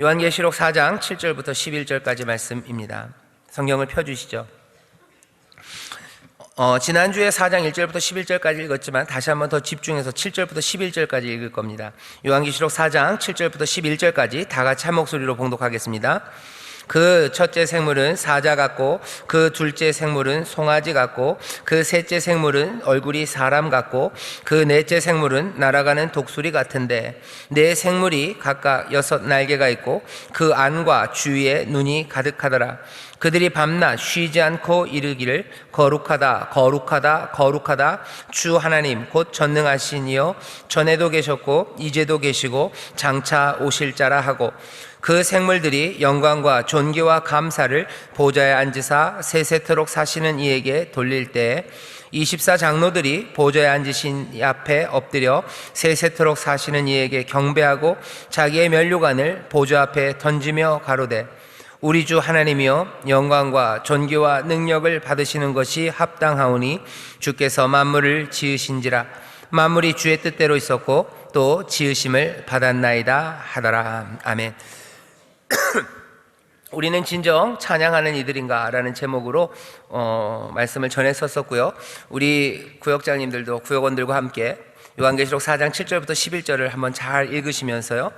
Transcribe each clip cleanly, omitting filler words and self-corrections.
요한계시록 4장 7절부터 11절까지 말씀입니다. 성경을 펴주시죠. 지난주에 4장 1절부터 11절까지 읽었지만 다시 한번 더 집중해서 7절부터 11절까지 읽을 겁니다. 요한계시록 4장 7절부터 11절까지 다 같이 한 목소리로 봉독하겠습니다. 그 첫째 생물은 사자 같고, 그 둘째 생물은 송아지 같고, 그 셋째 생물은 얼굴이 사람 같고, 그 넷째 생물은 날아가는 독수리 같은데, 네 생물이 각각 6 날개가 있고 그 안과 주위에 눈이 가득하더라. 그들이 밤낮 쉬지 않고 이르기를 거룩하다 거룩하다 거룩하다 주 하나님 곧 전능하신 이여, 전에도 계셨고 이제도 계시고 장차 오실 자라 하고, 그 생물들이 영광과 존귀와 감사를 보좌에 앉으사 세세토록 사시는 이에게 돌릴 때 24 장로들이 보좌에 앉으신 이 앞에 엎드려 세세토록 사시는 이에게 경배하고 자기의 면류관을 보좌 앞에 던지며 가로되, 우리 주 하나님이여, 영광과 존귀와 능력을 받으시는 것이 합당하오니 주께서 만물을 지으신지라. 만물이 주의 뜻대로 있었고 또 지으심을 받았나이다 하더라. 아멘. 우리는 진정 찬양하는 이들인가 라는 제목으로 말씀을 전했었고요. 우리 구역장님들도 구역원들과 함께 요한계시록 4장 7절부터 11절을 한번 잘 읽으시면서요,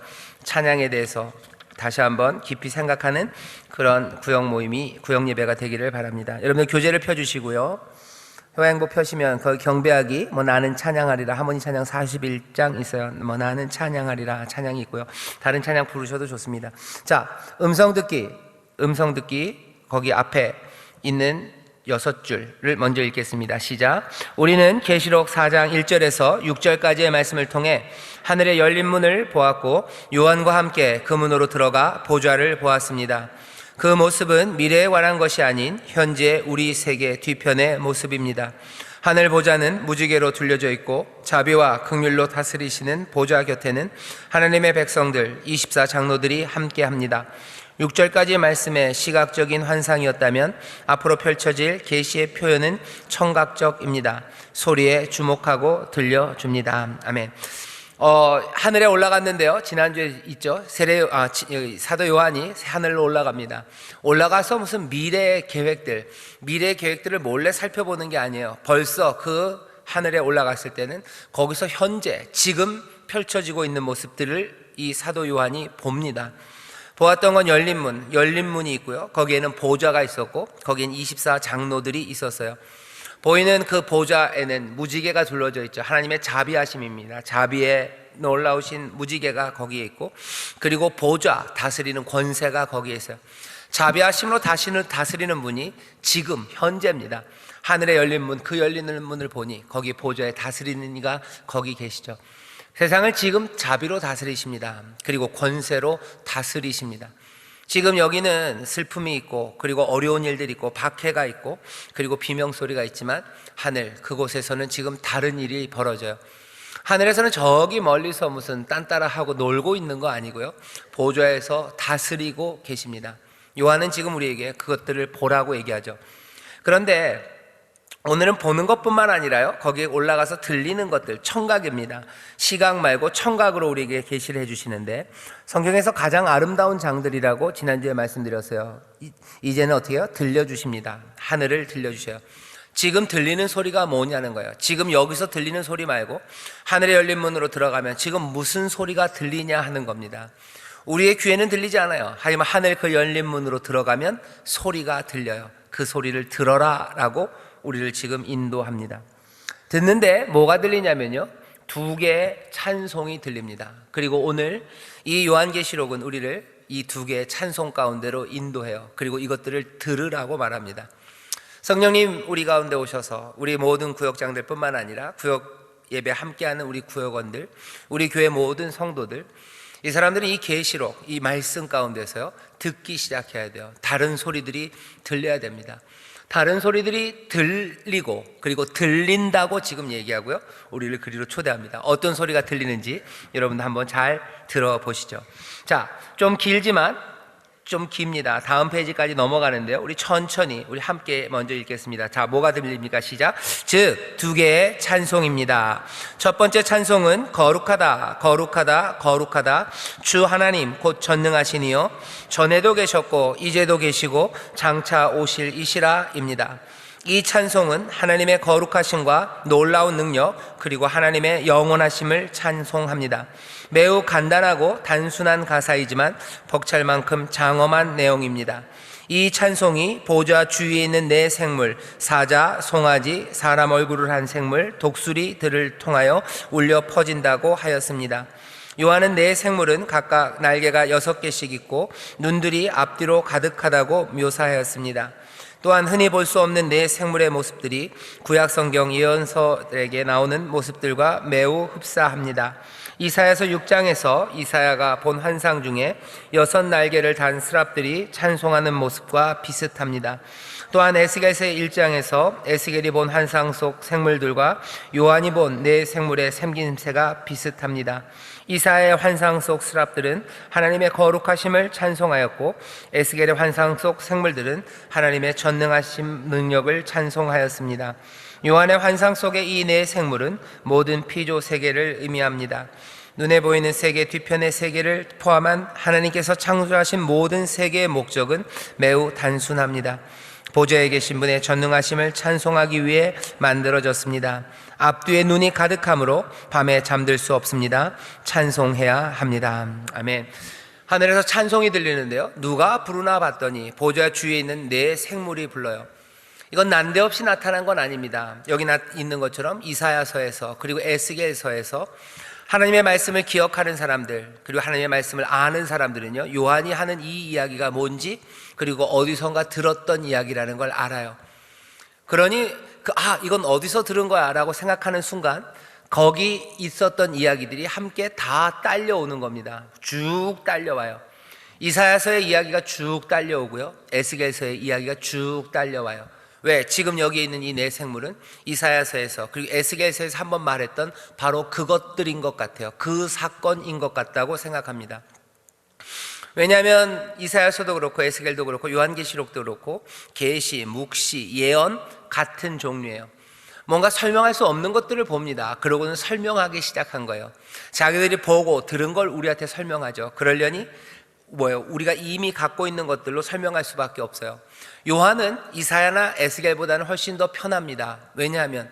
찬양에 대해서 다시 한번 깊이 생각하는 그런 구역 모임이, 구역 예배가 되기를 바랍니다. 여러분들 교재를 펴주시고요. 효행보 펴시면 거기 경배하기, 나는 찬양하리라, 하모니 찬양 41장 있어요. 나는 찬양하리라 찬양이 있고요. 다른 찬양 부르셔도 좋습니다. 자, 음성 듣기 거기 앞에 있는 6줄을 먼저 읽겠습니다. 시작. 우리는 계시록 4장 1절에서 6절까지의 말씀을 통해 하늘의 열린 문을 보았고 요한과 함께 그 문으로 들어가 보좌를 보았습니다. 그 모습은 미래에 관한 것이 아닌 현재 우리 세계 뒤편의 모습입니다. 하늘 보좌는 무지개로 둘려져 있고 자비와 긍휼로 다스리시는 보좌 곁에는 하나님의 백성들 24 장로들이 함께합니다. 6절까지 말씀의 시각적인 환상이었다면 앞으로 펼쳐질 계시의 표현은 청각적입니다. 소리에 주목하고 들려줍니다. 아멘. 하늘에 올라갔는데요, 지난주에 있죠. 사도 요한이 하늘로 올라갑니다. 올라가서 무슨 미래의 계획들을 몰래 살펴보는 게 아니에요. 벌써 그 하늘에 올라갔을 때는 거기서 현재 지금 펼쳐지고 있는 모습들을 이 사도 요한이 봅니다. 보았던 건 열린 문이 있고요. 거기에는 보좌가 있었고 거기엔 24 장로들이 있었어요. 보이는 그 보좌에는 무지개가 둘러져 있죠. 하나님의 자비하심입니다. 자비에 놀라우신 무지개가 거기에 있고, 그리고 보좌, 다스리는 권세가 거기에 있어요. 자비하심으로 다스리는 분이 지금 현재입니다. 하늘에 열린 문, 그 열리는 문을 보니 거기 보좌에 다스리는 이가 거기 계시죠. 세상을 지금 자비로 다스리십니다. 그리고 권세로 다스리십니다. 지금 여기는 슬픔이 있고, 그리고 어려운 일들이 있고, 박해가 있고, 그리고 비명소리가 있지만 하늘 그곳에서는 지금 다른 일이 벌어져요. 하늘에서는 저기 멀리서 무슨 딴따라 하고 놀고 있는 거 아니고요, 보좌에서 다스리고 계십니다. 요한은 지금 우리에게 그것들을 보라고 얘기하죠. 그런데 오늘은 보는 것뿐만 아니라요, 거기에 올라가서 들리는 것들, 청각입니다. 시각 말고 청각으로 우리에게 계시를 해주시는데, 성경에서 가장 아름다운 장들이라고 지난주에 말씀드렸어요. 이제는 어떻게 해요? 들려주십니다. 하늘을 들려주셔요. 지금 들리는 소리가 뭐냐는 거예요. 지금 여기서 들리는 소리 말고 하늘의 열린 문으로 들어가면 지금 무슨 소리가 들리냐 하는 겁니다. 우리의 귀에는 들리지 않아요. 하지만 하늘 그 열린 문으로 들어가면 소리가 들려요. 그 소리를 들어라 라고 우리를 지금 인도합니다. 듣는데 뭐가 들리냐면요, 2개의 찬송이 들립니다. 그리고 오늘 이 요한계시록은 우리를 이 2개의 찬송 가운데로 인도해요. 그리고 이것들을 들으라고 말합니다. 성령님 우리 가운데 오셔서 우리 모든 구역장들 뿐만 아니라 구역 예배 함께하는 우리 구역원들, 우리 교회 모든 성도들, 이 사람들은 이 계시록, 이 말씀 가운데서요 듣기 시작해야 돼요. 다른 소리들이 들려야 됩니다. 다른 소리들이 들리고, 그리고 들린다고 지금 얘기하고요, 우리를 그리로 초대합니다. 어떤 소리가 들리는지 여러분도 한번 잘 들어보시죠. 자, 좀 길지만 좀 깁니다. 다음 페이지까지 넘어가는데요. 우리 천천히 우리 함께 먼저 읽겠습니다. 자, 뭐가 들립니까? 시작. 즉, 두 개의 찬송입니다. 첫 번째 찬송은 거룩하다, 거룩하다, 거룩하다. 주 하나님 곧 전능하시니요. 전에도 계셨고 이제도 계시고 장차 오실 이시라입니다. 이 찬송은 하나님의 거룩하심과 놀라운 능력 그리고 하나님의 영원하심을 찬송합니다. 매우 간단하고 단순한 가사이지만 벅찰 만큼 장엄한 내용입니다. 이 찬송이 보좌 주위에 있는 네 생물, 사자, 송아지, 사람 얼굴을 한 생물, 독수리들을 통하여 울려 퍼진다고 하였습니다. 요한은 네 생물은 각각 날개가 6개씩 있고 눈들이 앞뒤로 가득하다고 묘사하였습니다. 또한 흔히 볼 수 없는 네 생물의 모습들이 구약성경 예언서들에게 나오는 모습들과 매우 흡사합니다. 이사야서 6장에서 이사야가 본 환상 중에 6날개를 단 스랍들이 찬송하는 모습과 비슷합니다. 또한 에스겔서 1장에서 에스겔이 본 환상 속 생물들과 요한이 본 네 생물의 생김새가 비슷합니다. 이사야의 환상 속 스랍들은 하나님의 거룩하심을 찬송하였고 에스겔의 환상 속 생물들은 하나님의 전능하심 능력을 찬송하였습니다. 요한의 환상 속의 이 네 생물은 모든 피조 세계를 의미합니다. 눈에 보이는 세계 뒤편의 세계를 포함한 하나님께서 창조하신 모든 세계의 목적은 매우 단순합니다. 보좌에 계신 분의 전능하심을 찬송하기 위해 만들어졌습니다. 앞뒤에 눈이 가득하므로 밤에 잠들 수 없습니다. 찬송해야 합니다. 아멘. 하늘에서 찬송이 들리는데요, 누가 부르나 봤더니 보좌 주위에 있는 네 생물이 불러요. 이건 난데없이 나타난 건 아닙니다. 여기 있는 것처럼 이사야서에서 그리고 에스겔서에서 하나님의 말씀을 기억하는 사람들 그리고 하나님의 말씀을 아는 사람들은요, 요한이 하는 이 이야기가 뭔지 그리고 어디선가 들었던 이야기라는 걸 알아요. 그러니 이건 어디서 들은 거야 라고 생각하는 순간 거기 있었던 이야기들이 함께 다 딸려오는 겁니다. 쭉 딸려와요. 이사야서의 이야기가 쭉 딸려오고요, 에스겔서의 이야기가 쭉 딸려와요. 왜? 지금 여기 있는 이 네 생물은 이사야서에서 그리고 에스겔서에서 한번 말했던 바로 그것들인 것 같아요. 그 사건인 것 같다고 생각합니다. 왜냐하면 이사야서도 그렇고 에스겔도 그렇고 요한계시록도 그렇고 계시, 묵시, 예언 같은 종류예요. 뭔가 설명할 수 없는 것들을 봅니다. 그러고는 설명하기 시작한 거예요. 자기들이 보고 들은 걸 우리한테 설명하죠. 그러려니 우리가 이미 갖고 있는 것들로 설명할 수밖에 없어요. 요한은 이사야나 에스겔보다는 훨씬 더 편합니다. 왜냐하면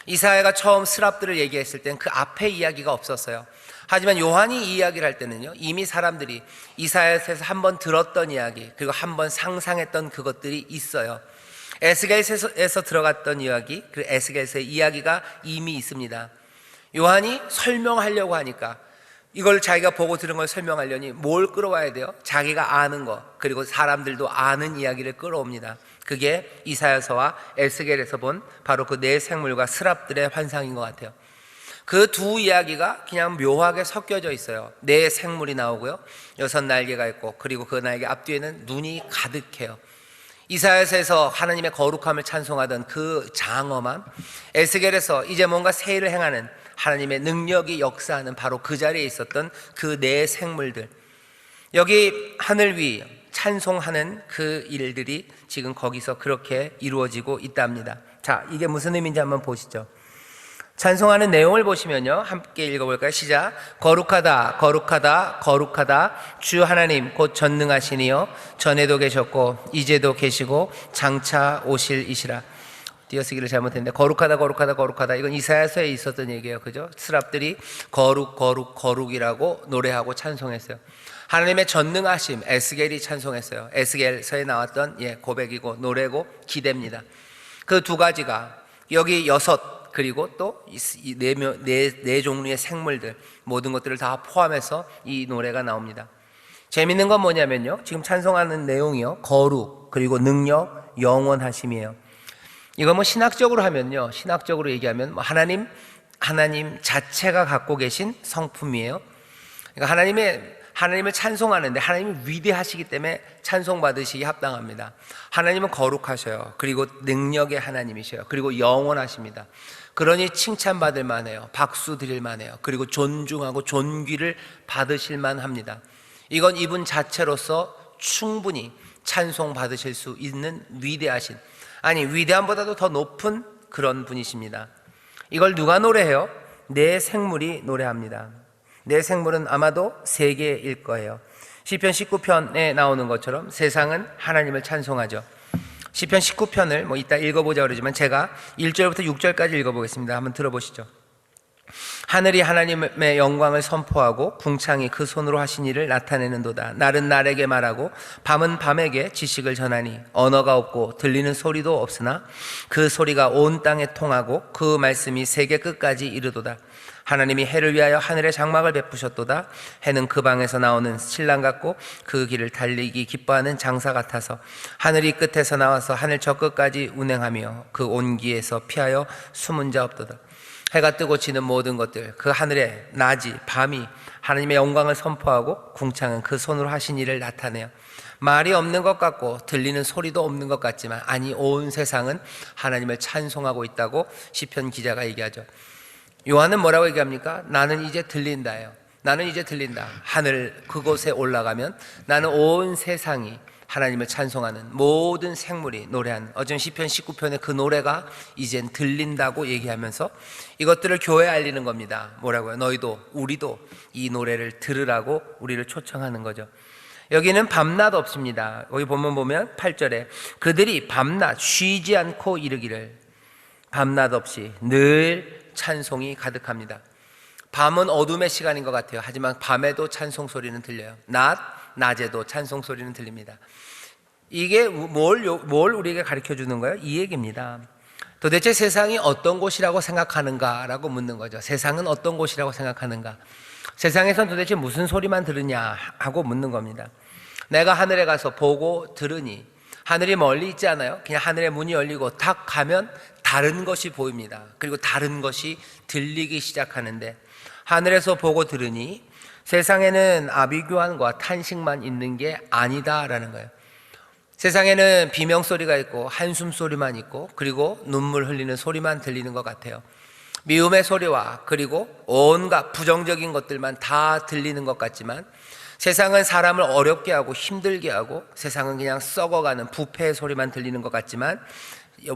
이사야가 처음 스랍들을 얘기했을 땐 그 앞에 이야기가 없었어요. 하지만 요한이 이 이야기를 할 때는요, 이미 사람들이 이사야서에서 한번 들었던 이야기 그리고 한번 상상했던 그것들이 있어요. 에스겔서에서 들어갔던 이야기 그리고 에스겔서의 이야기가 이미 있습니다. 요한이 설명하려고 하니까 이걸 자기가 보고 들은 걸 설명하려니 뭘 끌어와야 돼요? 자기가 아는 거 그리고 사람들도 아는 이야기를 끌어옵니다. 그게 이사야서와 에스겔에서 본 바로 그 네 생물과 스랍들의 환상인 것 같아요. 그 두 이야기가 그냥 묘하게 섞여져 있어요. 네 생물이 나오고요, 6날개가 있고 그리고 그 날개 앞뒤에는 눈이 가득해요. 이사야서에서 하나님의 거룩함을 찬송하던 그 장엄함, 에스겔에서 이제 뭔가 새 일을 행하는 하나님의 능력이 역사하는 바로 그 자리에 있었던 그 네 생물들, 여기 하늘 위 찬송하는 그 일들이 지금 거기서 그렇게 이루어지고 있답니다. 자, 이게 무슨 의미인지 한번 보시죠. 찬송하는 내용을 보시면요, 함께 읽어볼까요? 시작. 거룩하다, 거룩하다, 거룩하다. 주 하나님 곧 전능하시니요. 전에도 계셨고 이제도 계시고 장차 오실 이시라. 띄어쓰기를 잘못했는데 거룩하다, 거룩하다, 거룩하다. 이건 이사야서에 있었던 얘기예요, 그죠? 스랍들이 거룩, 거룩, 거룩이라고 노래하고 찬송했어요. 하나님의 전능하심, 에스겔이 찬송했어요. 에스겔서에 나왔던 고백이고 노래고 기대입니다. 그 두 가지가 여기 6 그리고 또 네 종류의 생물들 모든 것들을 다 포함해서 이 노래가 나옵니다. 재밌는 건 뭐냐면요, 지금 찬송하는 내용이요, 거룩 그리고 능력, 영원하심이에요. 이거 신학적으로 하면요, 신학적으로 얘기하면 하나님 자체가 갖고 계신 성품이에요. 그러니까 하나님을 찬송하는데 하나님이 위대하시기 때문에 찬송받으시기 합당합니다. 하나님은 거룩하셔요. 그리고 능력의 하나님이셔요. 그리고 영원하십니다. 그러니 칭찬받을 만해요. 박수 드릴 만해요. 그리고 존중하고 존귀를 받으실 만합니다. 이건 이분 자체로서 충분히 찬송 받으실 수 있는 위대하신, 아니 위대함보다도 더 높은 그런 분이십니다. 이걸 누가 노래해요? 내 생물이 노래합니다. 내 생물은 아마도 세계일 거예요. 시편 19편에 나오는 것처럼 세상은 하나님을 찬송하죠. 시편 19편을 이따 읽어보자 그러지만 제가 1절부터 6절까지 읽어보겠습니다. 한번 들어보시죠. 하늘이 하나님의 영광을 선포하고 궁창이 그 손으로 하신 일을 나타내는도다. 날은 날에게 말하고 밤은 밤에게 지식을 전하니 언어가 없고 들리는 소리도 없으나 그 소리가 온 땅에 통하고 그 말씀이 세계 끝까지 이르도다. 하나님이 해를 위하여 하늘에 장막을 베푸셨도다. 해는 그 방에서 나오는 신랑 같고 그 길을 달리기 기뻐하는 장사 같아서 하늘이 끝에서 나와서 하늘 저 끝까지 운행하며 그 온기에서 피하여 숨은 자 없도다. 해가 뜨고 지는 모든 것들, 그 하늘에 낮이 밤이 하나님의 영광을 선포하고 궁창은 그 손으로 하신 일을 나타내요. 말이 없는 것 같고 들리는 소리도 없는 것 같지만 아니 온 세상은 하나님을 찬송하고 있다고 시편 기자가 얘기하죠. 요한은 뭐라고 얘기합니까? 나는 이제 들린다예요. 나는 이제 들린다. 하늘 그곳에 올라가면 나는 온 세상이 하나님을 찬송하는 모든 생물이 노래하는, 어쩌면 시편 19편의 그 노래가 이젠 들린다고 얘기하면서 이것들을 교회에 알리는 겁니다. 뭐라고요? 너희도 우리도 이 노래를 들으라고 우리를 초청하는 거죠. 여기는 밤낮 없습니다. 여기 보면 8절에 그들이 밤낮 쉬지 않고 이르기를, 밤낮 없이 늘 찬송이 가득합니다. 밤은 어둠의 시간인 것 같아요. 하지만 밤에도 찬송 소리는 들려요. 낮에도 찬송 소리는 들립니다. 이게 뭘 우리에게 가르쳐 주는 거예요? 이 얘기입니다. 도대체 세상이 어떤 곳이라고 생각하는가라고 묻는 거죠. 세상은 어떤 곳이라고 생각하는가? 세상에선 도대체 무슨 소리만 들으냐 하고 묻는 겁니다. 내가 하늘에 가서 보고 들으니 하늘이 멀리 있지 않아요? 그냥 하늘의 문이 열리고 탁 가면 다른 것이 보입니다. 그리고 다른 것이 들리기 시작하는데 하늘에서 보고 들으니 세상에는 아비규환과 탄식만 있는 게 아니다라는 거예요. 세상에는 비명소리가 있고 한숨소리만 있고 그리고 눈물 흘리는 소리만 들리는 것 같아요. 미움의 소리와 그리고 온갖 부정적인 것들만 다 들리는 것 같지만 세상은 사람을 어렵게 하고 힘들게 하고 세상은 그냥 썩어가는 부패의 소리만 들리는 것 같지만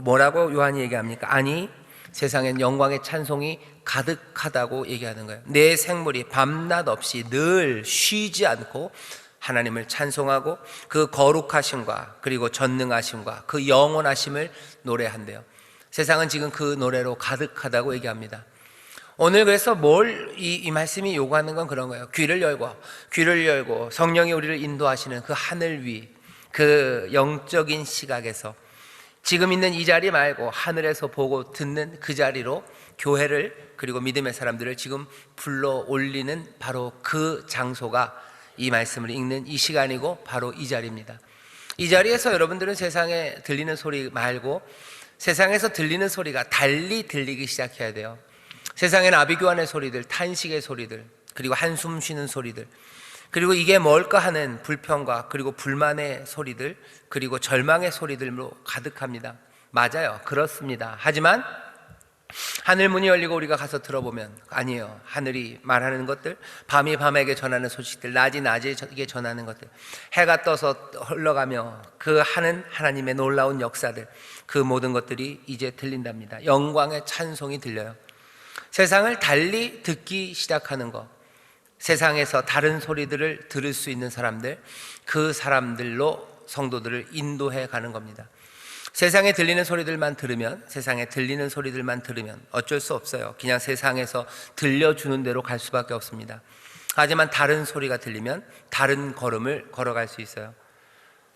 뭐라고 요한이 얘기합니까? 아니, 세상엔 영광의 찬송이 가득하다고 얘기하는 거예요. 내 생물이 밤낮 없이 늘 쉬지 않고 하나님을 찬송하고 그 거룩하심과 그리고 전능하심과 그 영원하심을 노래한대요. 세상은 지금 그 노래로 가득하다고 얘기합니다. 오늘 그래서 이 말씀이 요구하는 건 그런 거예요. 귀를 열고 성령이 우리를 인도하시는 그 하늘 위, 그 영적인 시각에서 지금 있는 이 자리 말고 하늘에서 보고 듣는 그 자리로 교회를 그리고 믿음의 사람들을 지금 불러 올리는 바로 그 장소가 이 말씀을 읽는 이 시간이고 바로 이 자리입니다. 이 자리에서 여러분들은 세상에 들리는 소리 말고 세상에서 들리는 소리가 달리 들리기 시작해야 돼요. 세상에는 아비규환의 소리들, 탄식의 소리들, 그리고 한숨 쉬는 소리들, 그리고 이게 뭘까 하는 불평과 그리고 불만의 소리들, 그리고 절망의 소리들로 가득합니다. 맞아요. 그렇습니다. 하지만 하늘 문이 열리고 우리가 가서 들어보면 아니에요. 하늘이 말하는 것들, 밤이 밤에게 전하는 소식들, 낮이 낮에게 전하는 것들, 해가 떠서 흘러가며 그 하는 하나님의 놀라운 역사들, 그 모든 것들이 이제 들린답니다. 영광의 찬송이 들려요. 세상을 달리 듣기 시작하는 것, 세상에서 다른 소리들을 들을 수 있는 사람들, 그 사람들로 성도들을 인도해 가는 겁니다. 세상에 들리는 소리들만 들으면, 세상에 들리는 소리들만 들으면 어쩔 수 없어요. 그냥 세상에서 들려주는 대로 갈 수밖에 없습니다. 하지만 다른 소리가 들리면 다른 걸음을 걸어갈 수 있어요.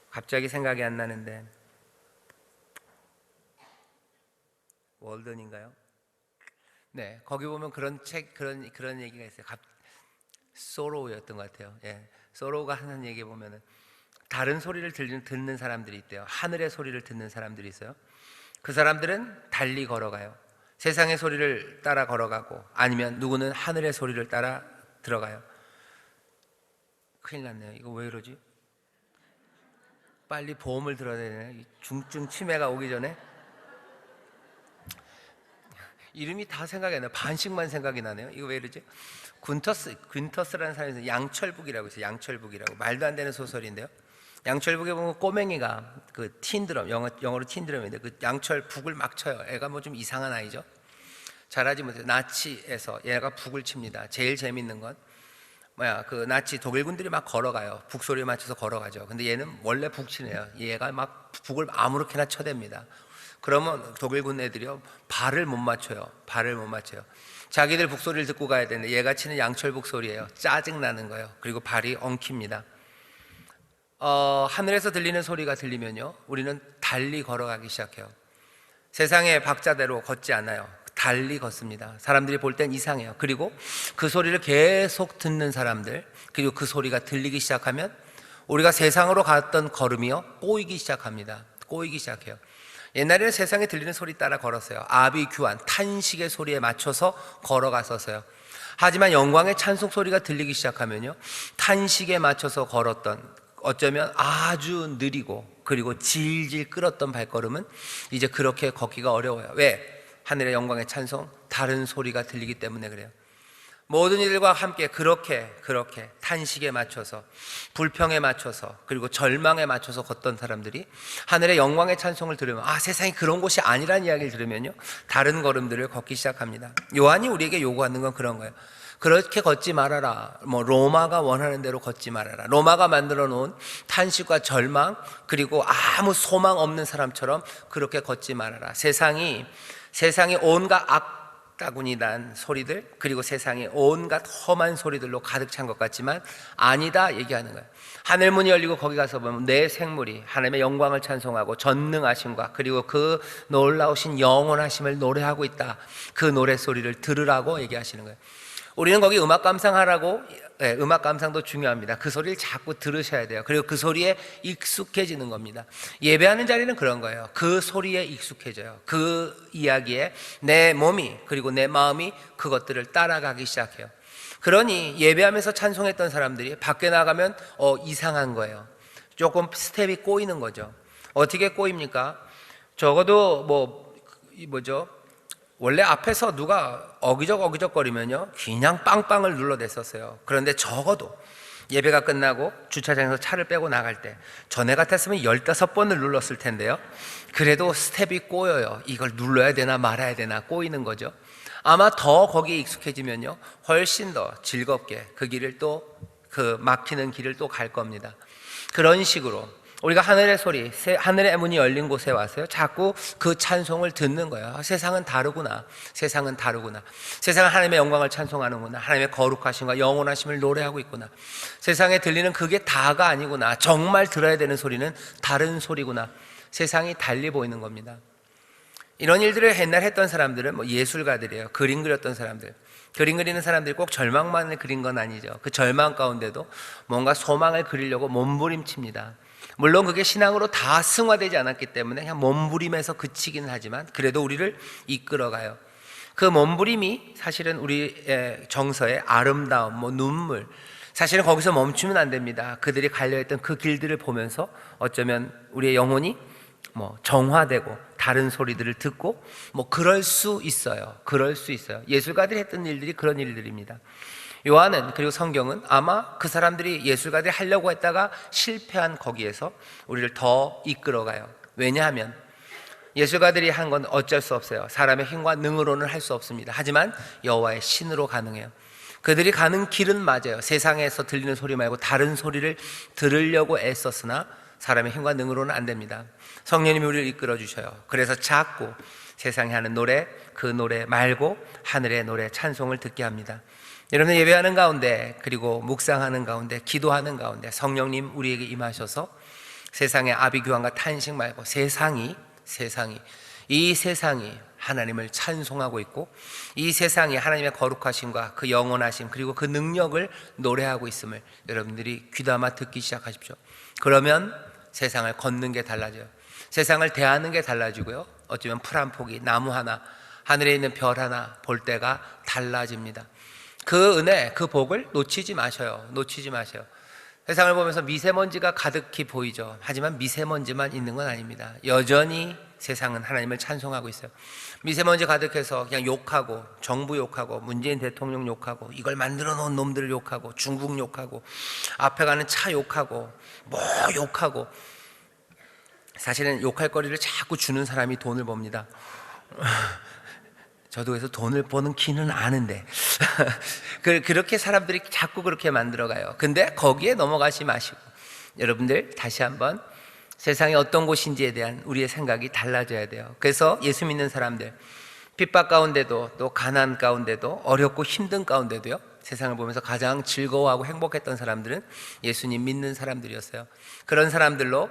갑자기 생각이 안 나는데 월든인가요? 네, 거기 보면 그런 얘기가 있어요. 소로우였던 것 같아요. 예, 소로우가 하는 얘기 보면은 다른 소리를 듣는 사람들이 있대요. 하늘의 소리를 듣는 사람들이 있어요. 그 사람들은 달리 걸어가요. 세상의 소리를 따라 걸어가고 아니면 누구는 하늘의 소리를 따라 들어가요. 큰일 났네요. 이거 왜 이러지? 빨리 보험을 들어야 되네. 중증 치매가 오기 전에. 이름이 다 생각이 안 나요. 반씩만 생각이 나네요. 이거 왜 이러지? 균터스라는 사람이 있어요. 양철북이라고 있어요. 양철북이라고. 말도 안 되는 소설인데요. 양철북에 보면 꼬맹이가 그 틴드럼, 영어로 틴드럼인데 그 양철 북을 막 쳐요. 애가 뭐 좀 이상한 아이죠. 잘하지 못해요. 나치에서 얘가 북을 칩니다. 제일 재밌는 건 그 나치 독일군들이 막 걸어가요. 북소리에 맞춰서 걸어가죠. 근데 얘는 원래 북치네요. 얘가 막 북을 아무렇게나 쳐댑니다. 그러면 독일군 애들이요, 발을 못 맞춰요. 발을 못 맞춰요. 자기들 북소리를 듣고 가야 되는데 얘가 치는 양철 북소리예요. 짜증나는 거예요. 그리고 발이 엉킵니다. 하늘에서 들리는 소리가 들리면요, 우리는 달리 걸어가기 시작해요. 세상의 박자대로 걷지 않아요. 달리 걷습니다. 사람들이 볼 땐 이상해요. 그리고 그 소리를 계속 듣는 사람들, 그리고 그 소리가 들리기 시작하면 우리가 세상으로 갔던 걸음이요, 꼬이기 시작합니다. 꼬이기 시작해요. 옛날에는 세상에 들리는 소리 따라 걸었어요. 아비규환, 탄식의 소리에 맞춰서 걸어갔었어요. 하지만 영광의 찬송 소리가 들리기 시작하면요, 탄식에 맞춰서 걸었던, 어쩌면 아주 느리고 그리고 질질 끌었던 발걸음은 이제 그렇게 걷기가 어려워요. 왜? 하늘의 영광의 찬송, 다른 소리가 들리기 때문에 그래요. 모든 이들과 함께 그렇게 탄식에 맞춰서, 불평에 맞춰서, 그리고 절망에 맞춰서 걷던 사람들이 하늘의 영광의 찬송을 들으면, 세상이 그런 곳이 아니라는 이야기를 들으면요, 다른 걸음들을 걷기 시작합니다. 요한이 우리에게 요구하는 건 그런 거예요. 그렇게 걷지 말아라. 로마가 원하는 대로 걷지 말아라. 로마가 만들어 놓은 탄식과 절망, 그리고 아무 소망 없는 사람처럼 그렇게 걷지 말아라. 세상이 온갖 악다구니 난 소리들, 그리고 세상이 온갖 험한 소리들로 가득 찬 것 같지만 아니다 얘기하는 거예요. 하늘문이 열리고 거기 가서 보면 내 생물이 하나님의 영광을 찬송하고 전능하심과 그리고 그 놀라우신 영원하심을 노래하고 있다. 그 노래소리를 들으라고 얘기하시는 거예요. 우리는 거기 음악 감상하라고, 음악 감상도 중요합니다. 그 소리를 자꾸 들으셔야 돼요. 그리고 그 소리에 익숙해지는 겁니다. 예배하는 자리는 그런 거예요. 그 소리에 익숙해져요. 그 이야기에 내 몸이 그리고 내 마음이 그것들을 따라가기 시작해요. 그러니 예배하면서 찬송했던 사람들이 밖에 나가면 이상한 거예요. 조금 스텝이 꼬이는 거죠. 어떻게 꼬입니까? 적어도 원래 앞에서 누가 어기적거리면요, 그냥 빵빵을 눌러댔었어요. 그런데 적어도 예배가 끝나고 주차장에서 차를 빼고 나갈 때 전에 같았으면 15번을 눌렀을 텐데요, 그래도 스텝이 꼬여요. 이걸 눌러야 되나 말아야 되나 꼬이는 거죠. 아마 더 거기에 익숙해지면요, 훨씬 더 즐겁게 그 길을 또, 그 막히는 길을 또 갈 겁니다. 그런 식으로 우리가 하늘의 소리, 하늘의 문이 열린 곳에 와서요, 자꾸 그 찬송을 듣는 거예요. 세상은 다르구나. 세상은 다르구나. 세상은 하나님의 영광을 찬송하는구나. 하나님의 거룩하심과 영원하심을 노래하고 있구나. 세상에 들리는 그게 다가 아니구나. 정말 들어야 되는 소리는 다른 소리구나. 세상이 달리 보이는 겁니다. 이런 일들을 옛날 했던 사람들은 예술가들이에요. 그림 그렸던 사람들. 그림 그리는 사람들이 꼭 절망만을 그린 건 아니죠. 그 절망 가운데도 뭔가 소망을 그리려고 몸부림칩니다. 물론 그게 신앙으로 다 승화되지 않았기 때문에 그냥 몸부림에서 그치긴 하지만 그래도 우리를 이끌어가요. 그 몸부림이 사실은 우리의 정서의 아름다움, 눈물, 사실은 거기서 멈추면 안 됩니다. 그들이 갈려했던 그 길들을 보면서 어쩌면 우리의 영혼이 정화되고 다른 소리들을 듣고 그럴 수 있어요. 그럴 수 있어요. 예술가들이 했던 일들이 그런 일들입니다. 요한은, 그리고 성경은 아마 그 사람들이 예술가들이 하려고 했다가 실패한 거기에서 우리를 더 이끌어가요. 왜냐하면 예술가들이 한 건 어쩔 수 없어요. 사람의 힘과 능으로는 할 수 없습니다. 하지만 여호와의 신으로 가능해요. 그들이 가는 길은 맞아요. 세상에서 들리는 소리 말고 다른 소리를 들으려고 애썼으나 사람의 힘과 능으로는 안 됩니다. 성령님이 우리를 이끌어 주셔요. 그래서 자꾸 세상이 하는 노래, 그 노래 말고 하늘의 노래, 찬송을 듣게 합니다. 여러분, 예배하는 가운데, 그리고 묵상하는 가운데, 기도하는 가운데 성령님 우리에게 임하셔서 세상의 아비규환과 탄식 말고 이 세상이 하나님을 찬송하고 있고, 이 세상이 하나님의 거룩하심과 그 영원하심 그리고 그 능력을 노래하고 있음을 여러분들이 귀담아 듣기 시작하십시오. 그러면 세상을 걷는 게 달라져요. 세상을 대하는 게 달라지고요, 어쩌면 풀 한 포기, 나무 하나, 하늘에 있는 별 하나 볼 때가 달라집니다. 그 은혜, 그 복을 놓치지 마셔요. 세상을 보면서 미세먼지가 가득히 보이죠. 하지만 미세먼지만 있는 건 아닙니다. 여전히 세상은 하나님을 찬송하고 있어요. 미세먼지 가득해서 그냥 욕하고, 정부 욕하고, 문재인 대통령 욕하고, 이걸 만들어 놓은 놈들을 욕하고, 중국 욕하고, 앞에 가는 차 욕하고, 뭐 욕하고. 사실은 욕할 거리를 자꾸 주는 사람이 돈을 법니다. 저도 그래서 돈을 버는 키는 아는데 그렇게 사람들이 자꾸 그렇게 만들어가요. 근데 거기에 넘어가지 마시고, 여러분들 다시 한번 세상이 어떤 곳인지에 대한 우리의 생각이 달라져야 돼요. 그래서 예수 믿는 사람들, 핍박 가운데도, 또 가난 가운데도, 어렵고 힘든 가운데도요, 세상을 보면서 가장 즐거워하고 행복했던 사람들은 예수님 믿는 사람들이었어요. 그런 사람들로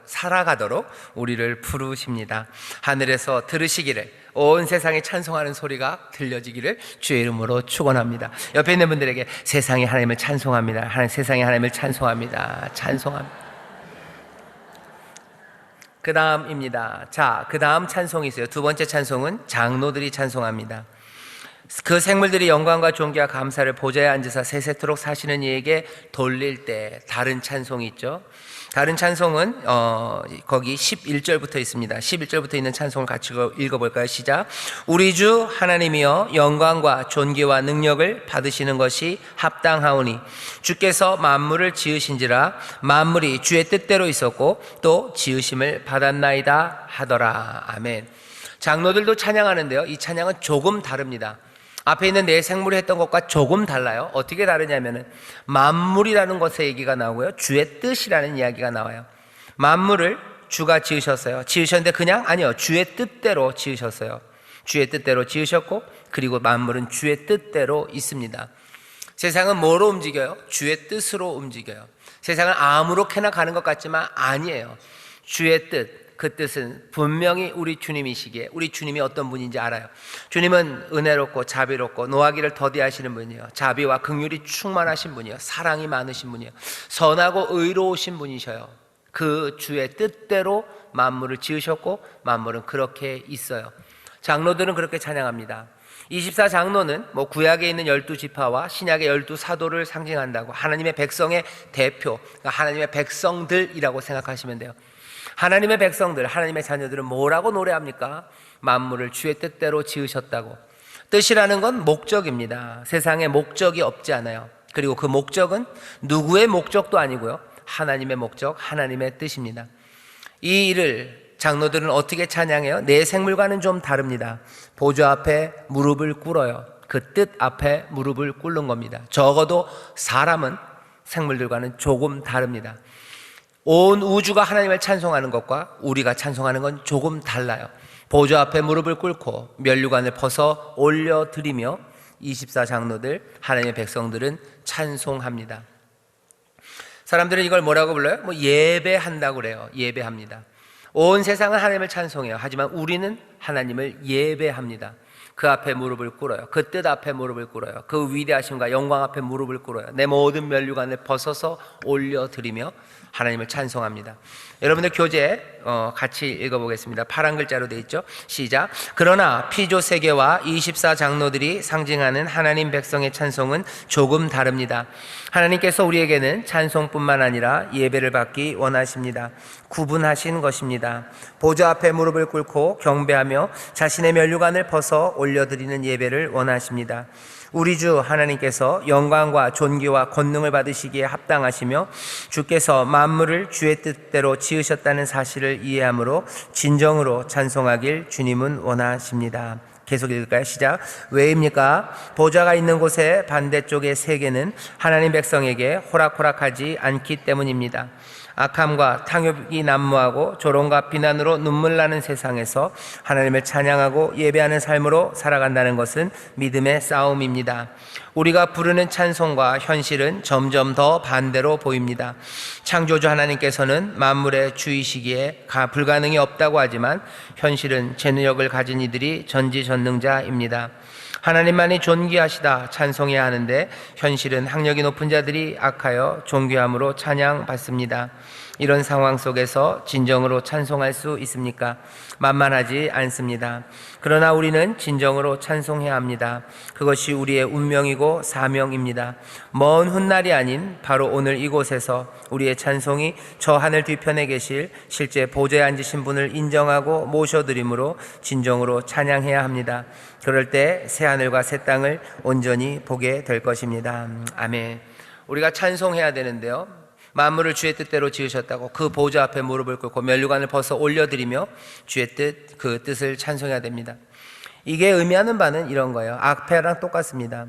살아가도록 우리를 부르십니다. 하늘에서 들으시기를, 온 세상에 찬송하는 소리가 들려지기를 주의 이름으로 축원합니다. 옆에 있는 분들에게 세상이 하나님을 찬송합니다. 세상이 하나님을 찬송합니다. 찬송합니다. 그 다음입니다. 자, 그 다음 찬송이 있어요. 두 번째 찬송은 장로들이 찬송합니다. 그 생물들이 영광과 존귀와 감사를 보좌에 앉으사 세세토록 사시는 이에게 돌릴 때, 다른 찬송이 있죠. 다른 찬송은 거기 11절부터 있습니다. 11절부터 있는 찬송을 같이 읽어볼까요? 시작. 우리 주 하나님이여, 영광과 존귀와 능력을 받으시는 것이 합당하오니 주께서 만물을 지으신지라 만물이 주의 뜻대로 있었고 또 지으심을 받았나이다 하더라. 아멘. 장로들도 찬양하는데요, 이 찬양은 조금 다릅니다. 앞에 있는 네 생물이 했던 것과 조금 달라요. 어떻게 다르냐면은 만물이라는 것의 얘기가 나오고요, 주의 뜻이라는 이야기가 나와요. 만물을 주가 지으셨어요. 지으셨는데 그냥 아니요, 주의 뜻대로 지으셨어요. 주의 뜻대로 지으셨고, 그리고 만물은 주의 뜻대로 있습니다. 세상은 뭐로 움직여요? 주의 뜻으로 움직여요. 세상은 아무렇게나 가는 것 같지만 아니에요. 주의 뜻, 그 뜻은 분명히 우리 주님이시기에, 우리 주님이 어떤 분인지 알아요. 주님은 은혜롭고 자비롭고 노하기를 더디하시는 분이에요. 자비와 긍휼이 충만하신 분이에요. 사랑이 많으신 분이에요. 선하고 의로우신 분이셔요. 그 주의 뜻대로 만물을 지으셨고 만물은 그렇게 있어요. 장로들은 그렇게 찬양합니다. 24장로는 구약에 있는 12지파와 신약의 12사도를 상징한다고, 하나님의 백성의 대표, 그러니까 하나님의 백성들이라고 생각하시면 돼요. 하나님의 백성들, 하나님의 자녀들은 뭐라고 노래합니까? 만물을 주의 뜻대로 지으셨다고. 뜻이라는 건 목적입니다. 세상에 목적이 없지 않아요. 그리고 그 목적은 누구의 목적도 아니고요, 하나님의 목적, 하나님의 뜻입니다. 이 일을 장로들은 어떻게 찬양해요? 내 생물과는 좀 다릅니다. 보좌 앞에 무릎을 꿇어요. 그 뜻 앞에 무릎을 꿇는 겁니다. 적어도 사람은 생물들과는 조금 다릅니다. 온 우주가 하나님을 찬송하는 것과 우리가 찬송하는 건 조금 달라요. 보좌 앞에 무릎을 꿇고 면류관을 벗어 올려드리며 24장로들, 하나님의 백성들은 찬송합니다. 사람들은 이걸 뭐라고 불러요? 예배한다고 그래요. 예배합니다. 온 세상은 하나님을 찬송해요. 하지만 우리는 하나님을 예배합니다. 그 앞에 무릎을 꿇어요. 그 뜻 앞에 무릎을 꿇어요. 그 위대하심과 영광 앞에 무릎을 꿇어요. 내 모든 면류관을 벗어서 올려드리며 하나님을 찬송합니다. 여러분들 교재 같이 읽어보겠습니다. 파란 글자로 되어 있죠. 시작. 그러나 피조 세계와 24장로들이 상징하는 하나님 백성의 찬송은 조금 다릅니다. 하나님께서 우리에게는 찬송뿐만 아니라 예배를 받기 원하십니다. 구분하신 것입니다. 보좌 앞에 무릎을 꿇고 경배하며 자신의 면류관을 벗어 올려드리는 예배를 원하십니다. 우리 주 하나님께서 영광과 존귀와 권능을 받으시기에 합당하시며 주께서 만물을 주의 뜻대로 지으셨다는 사실을 이해함으로 진정으로 찬송하길 주님은 원하십니다. 계속 읽을까요? 시작. 왜입니까? 보좌가 있는 곳의 반대쪽의 세계는 하나님 백성에게 호락호락하지 않기 때문입니다. 악함과 탕욕이 난무하고 조롱과 비난으로 눈물 나는 세상에서 하나님을 찬양하고 예배하는 삶으로 살아간다는 것은 믿음의 싸움입니다. 우리가 부르는 찬송과 현실은 점점 더 반대로 보입니다. 창조주 하나님께서는 만물의 주이시기에 불가능이 없다고 하지만 현실은 재능력을 가진 이들이 전지전능자입니다. 하나님만이 존귀하시다 찬송해야 하는데 현실은 학력이 높은 자들이 악하여 존귀함으로 찬양받습니다. 이런 상황 속에서 진정으로 찬송할 수 있습니까? 만만하지 않습니다. 그러나 우리는 진정으로 찬송해야 합니다. 그것이 우리의 운명이고 사명입니다. 먼 훗날이 아닌 바로 오늘 이곳에서 우리의 찬송이 저 하늘 뒤편에 계실 실제 보좌에 앉으신 분을 인정하고 모셔드림으로 진정으로 찬양해야 합니다. 그럴 때 새하늘과 새 땅을 온전히 보게 될 것입니다. 아멘. 우리가 찬송해야 되는데요, 만물을 주의 뜻대로 지으셨다고 그 보좌 앞에 무릎을 꿇고 면류관을 벗어 올려드리며 주의 뜻, 그 뜻을 찬송해야 됩니다. 이게 의미하는 바는 이런 거예요. 악패랑 똑같습니다.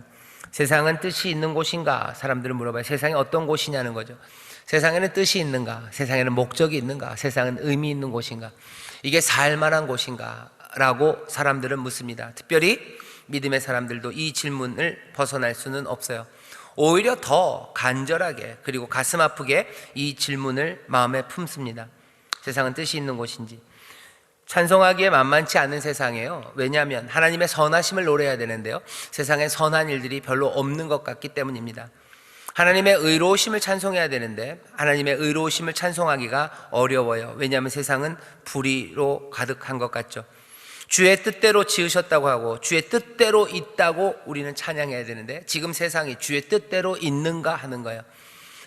세상은 뜻이 있는 곳인가? 사람들은 물어봐요. 세상이 어떤 곳이냐는 거죠. 세상에는 뜻이 있는가? 세상에는 목적이 있는가? 세상은 의미 있는 곳인가? 이게 살만한 곳인가? 라고 사람들은 묻습니다. 특별히 믿음의 사람들도 이 질문을 벗어날 수는 없어요. 오히려 더 간절하게 그리고 가슴 아프게 이 질문을 마음에 품습니다. 세상은 뜻이 있는 곳인지. 찬송하기에 만만치 않은 세상이에요. 왜냐하면 하나님의 선하심을 노래해야 되는데요, 세상에 선한 일들이 별로 없는 것 같기 때문입니다. 하나님의 의로우심을 찬송해야 되는데 하나님의 의로우심을 찬송하기가 어려워요. 왜냐하면 세상은 불의로 가득한 것 같죠. 주의 뜻대로 지으셨다고 하고 주의 뜻대로 있다고 우리는 찬양해야 되는데 지금 세상이 주의 뜻대로 있는가 하는 거예요.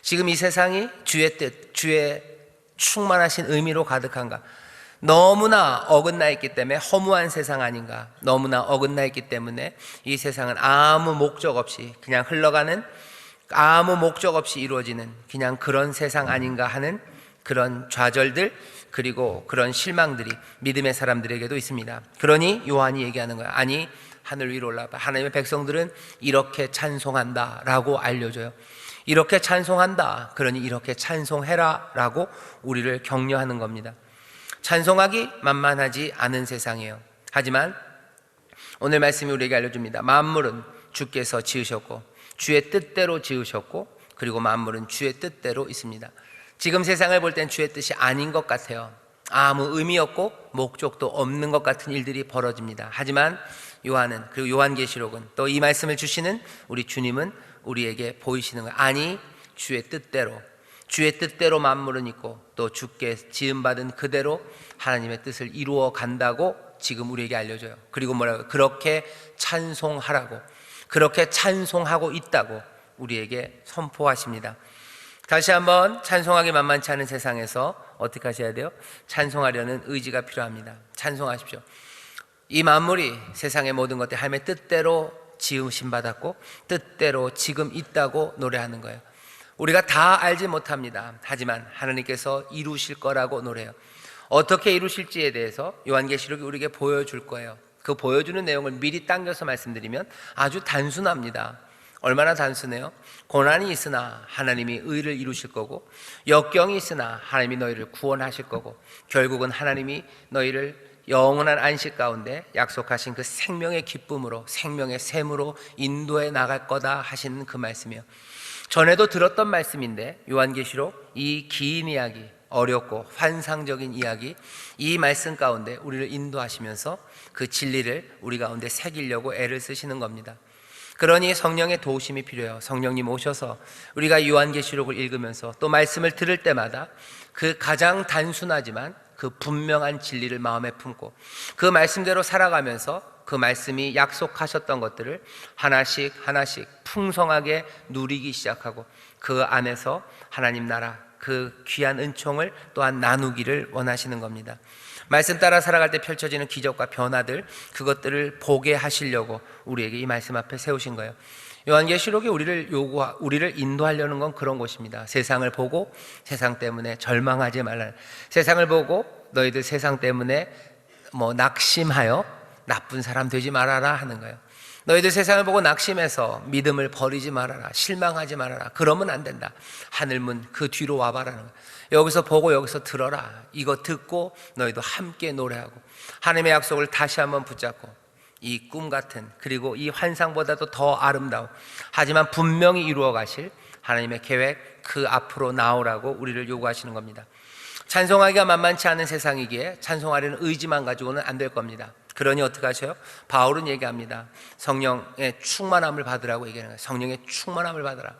지금 이 세상이 주의 뜻, 주의 충만하신 의미로 가득한가? 너무나 어긋나 있기 때문에 허무한 세상 아닌가? 너무나 어긋나 있기 때문에 이 세상은 아무 목적 없이 그냥 흘러가는, 아무 목적 없이 이루어지는 그냥 그런 세상 아닌가 하는 그런 좌절들, 그리고 그런 실망들이 믿음의 사람들에게도 있습니다. 그러니 요한이 얘기하는 거야. 아니, 하늘 위로 올라봐. 하나님의 백성들은 이렇게 찬송한다 라고 알려줘요. 이렇게 찬송한다, 그러니 이렇게 찬송해라 라고 우리를 격려하는 겁니다. 찬송하기 만만하지 않은 세상이에요. 하지만 오늘 말씀이 우리에게 알려줍니다. 만물은 주께서 지으셨고 주의 뜻대로 지으셨고 그리고 만물은 주의 뜻대로 있습니다. 지금 세상을 볼 땐 주의 뜻이 아닌 것 같아요. 아무 의미 없고 목적도 없는 것 같은 일들이 벌어집니다. 하지만 요한은, 그리고 요한계시록은, 또 이 말씀을 주시는 우리 주님은 우리에게 보이시는 거예요. 아니, 주의 뜻대로 만물은 있고 또 주께 지음받은 그대로 하나님의 뜻을 이루어 간다고 지금 우리에게 알려줘요. 그리고 뭐라고? 그렇게 찬송하라고, 그렇게 찬송하고 있다고 우리에게 선포하십니다. 다시 한번, 찬송하기 만만치 않은 세상에서 어떻게 하셔야 돼요? 찬송하려는 의지가 필요합니다. 찬송하십시오. 이 만물이, 세상의 모든 것들이 하나님의 뜻대로 지으심 받았고 뜻대로 지금 있다고 노래하는 거예요. 우리가 다 알지 못합니다. 하지만 하나님께서 이루실 거라고 노래해요. 어떻게 이루실지에 대해서 요한계시록이 우리에게 보여줄 거예요. 그 보여주는 내용을 미리 당겨서 말씀드리면 아주 단순합니다. 얼마나 단순해요? 고난이 있으나 하나님이 의를 이루실 거고, 역경이 있으나 하나님이 너희를 구원하실 거고, 결국은 하나님이 너희를 영원한 안식 가운데 약속하신 그 생명의 기쁨으로, 생명의 샘으로 인도해 나갈 거다 하시는 그 말씀이에요. 전에도 들었던 말씀인데 요한계시록 이 긴 이야기, 어렵고 환상적인 이야기, 이 말씀 가운데 우리를 인도하시면서 그 진리를 우리 가운데 새기려고 애를 쓰시는 겁니다. 그러니 성령의 도우심이 필요해요. 성령님 오셔서 우리가 요한계시록을 읽으면서 또 말씀을 들을 때마다 그 가장 단순하지만 그 분명한 진리를 마음에 품고 그 말씀대로 살아가면서 그 말씀이 약속하셨던 것들을 하나씩 하나씩 풍성하게 누리기 시작하고 그 안에서 하나님 나라, 그 귀한 은총을 또한 나누기를 원하시는 겁니다. 말씀 따라 살아갈 때 펼쳐지는 기적과 변화들, 그것들을 보게 하시려고 우리에게 이 말씀 앞에 세우신 거예요. 요한계시록이 우리를 인도하려는 건 그런 곳입니다. 세상을 보고 세상 때문에 절망하지 말라. 세상을 보고 너희들 세상 때문에 낙심하여 나쁜 사람 되지 말아라 하는 거예요. 너희들 세상을 보고 낙심해서 믿음을 버리지 말아라, 실망하지 말아라. 그러면 안 된다. 하늘문 그 뒤로 와봐라는 거예요. 여기서 보고 여기서 들어라. 이거 듣고 너희도 함께 노래하고 하나님의 약속을 다시 한번 붙잡고 이 꿈 같은, 그리고 이 환상보다도 더 아름다운, 하지만 분명히 이루어 가실 하나님의 계획, 그 앞으로 나오라고 우리를 요구하시는 겁니다. 찬송하기가 만만치 않은 세상이기에 찬송하려는 의지만 가지고는 안 될 겁니다. 그러니 어떻게 하셔요? 바울은 얘기합니다. 성령의 충만함을 받으라고 얘기하는 거예요. 성령의 충만함을 받으라.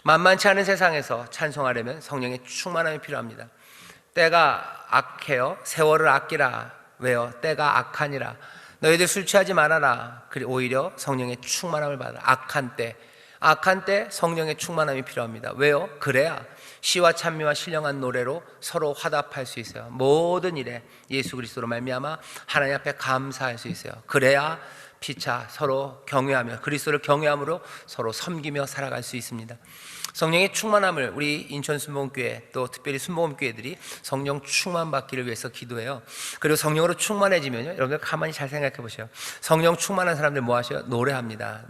만만치 않은 세상에서 찬송하려면 성령의 충만함이 필요합니다. 때가 악해요. 세월을 아끼라. 왜요? 때가 악하니라. 너희들 술 취하지 말아라. 오히려 성령의 충만함을 받아라. 악한 때 성령의 충만함이 필요합니다. 왜요? 그래야 시와 찬미와 신령한 노래로 서로 화답할 수 있어요. 모든 일에 예수 그리스도로 말미암아 하나님 앞에 감사할 수 있어요. 그래야 피차 서로 경외하며 그리스도를 경외함으로 서로 섬기며 살아갈 수 있습니다. 성령의 충만함을 우리 인천 순복음교회 또 특별히 순복음교회들이 성령 충만 받기를 위해서 기도해요. 그리고 성령으로 충만해지면요, 여러분들 가만히 잘 생각해 보세요. 성령 충만한 사람들 뭐 하셔요? 노래합니다.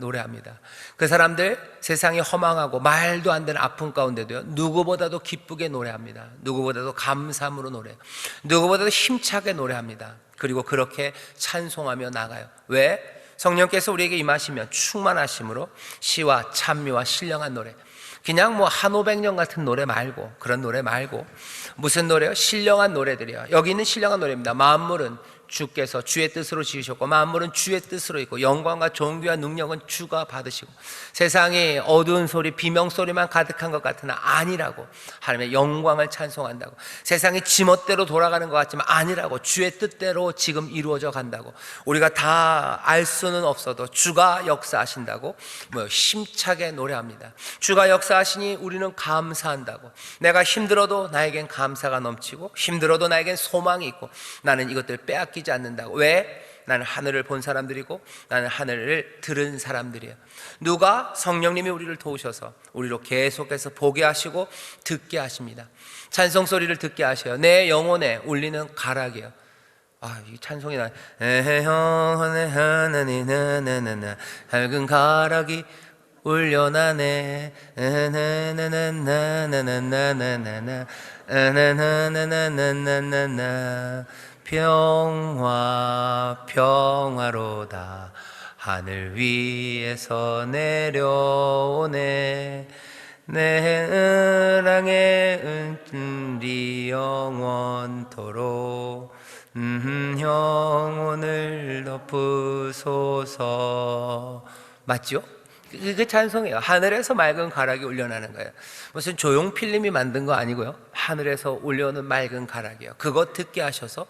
그 사람들 세상이 허망하고 말도 안 되는 아픔 가운데도요, 누구보다도 기쁘게 노래합니다. 누구보다도 감사함으로 노래해요. 누구보다도 힘차게 노래합니다. 그리고 그렇게 찬송하며 나가요. 왜? 성령께서 우리에게 임하시면 충만하심으로 시와 찬미와 신령한 노래, 그냥 뭐 한오백년 같은 노래 말고, 그런 노래 말고 무슨 노래요? 신령한 노래들이요. 여기 있는 신령한 노래입니다. 만물은 주께서 주의 뜻으로 지으셨고 만물은 주의 뜻으로 있고 영광과 존귀와 능력은 주가 받으시고 세상이 어두운 소리 비명소리만 가득한 것 같으나 아니라고, 하나님의 영광을 찬송한다고. 세상이 지멋대로 돌아가는 것 같지만 아니라고, 주의 뜻대로 지금 이루어져 간다고. 우리가 다 알 수는 없어도 주가 역사하신다고 힘차게 노래합니다. 주가 역사하시니 우리는 감사한다고. 내가 힘들어도 나에겐 감사가 넘치고 힘들어도 나에겐 소망이 있고 나는 이것들 빼앗기지 않는다고. 왜? 나는 하늘을 본 사람들이고 나는 하늘을 들은 사람들이에요. 누가? 성령님이 우리를 도우셔서 우리로 계속해서 보게 하시고 듣게 하십니다. 찬송 소리를 듣게 하셔요. 내 영혼에 울리는 가락이에요. 이 찬송이 나. 하나니나나나나 밝은 가락이 울려나네. 나나나나나나나나나나나나나나나나 평화로다. 하늘 위에서 내려오네. 내 은랑의 은리 영원토록 영혼을 덮으소서. 맞죠? 그 찬송이에요. 하늘에서 맑은 가락이 울려나는 거예요. 무슨 조용필님이 만든 거 아니고요, 하늘에서 울려오는 맑은 가락이에요. 그거 듣게 하셔서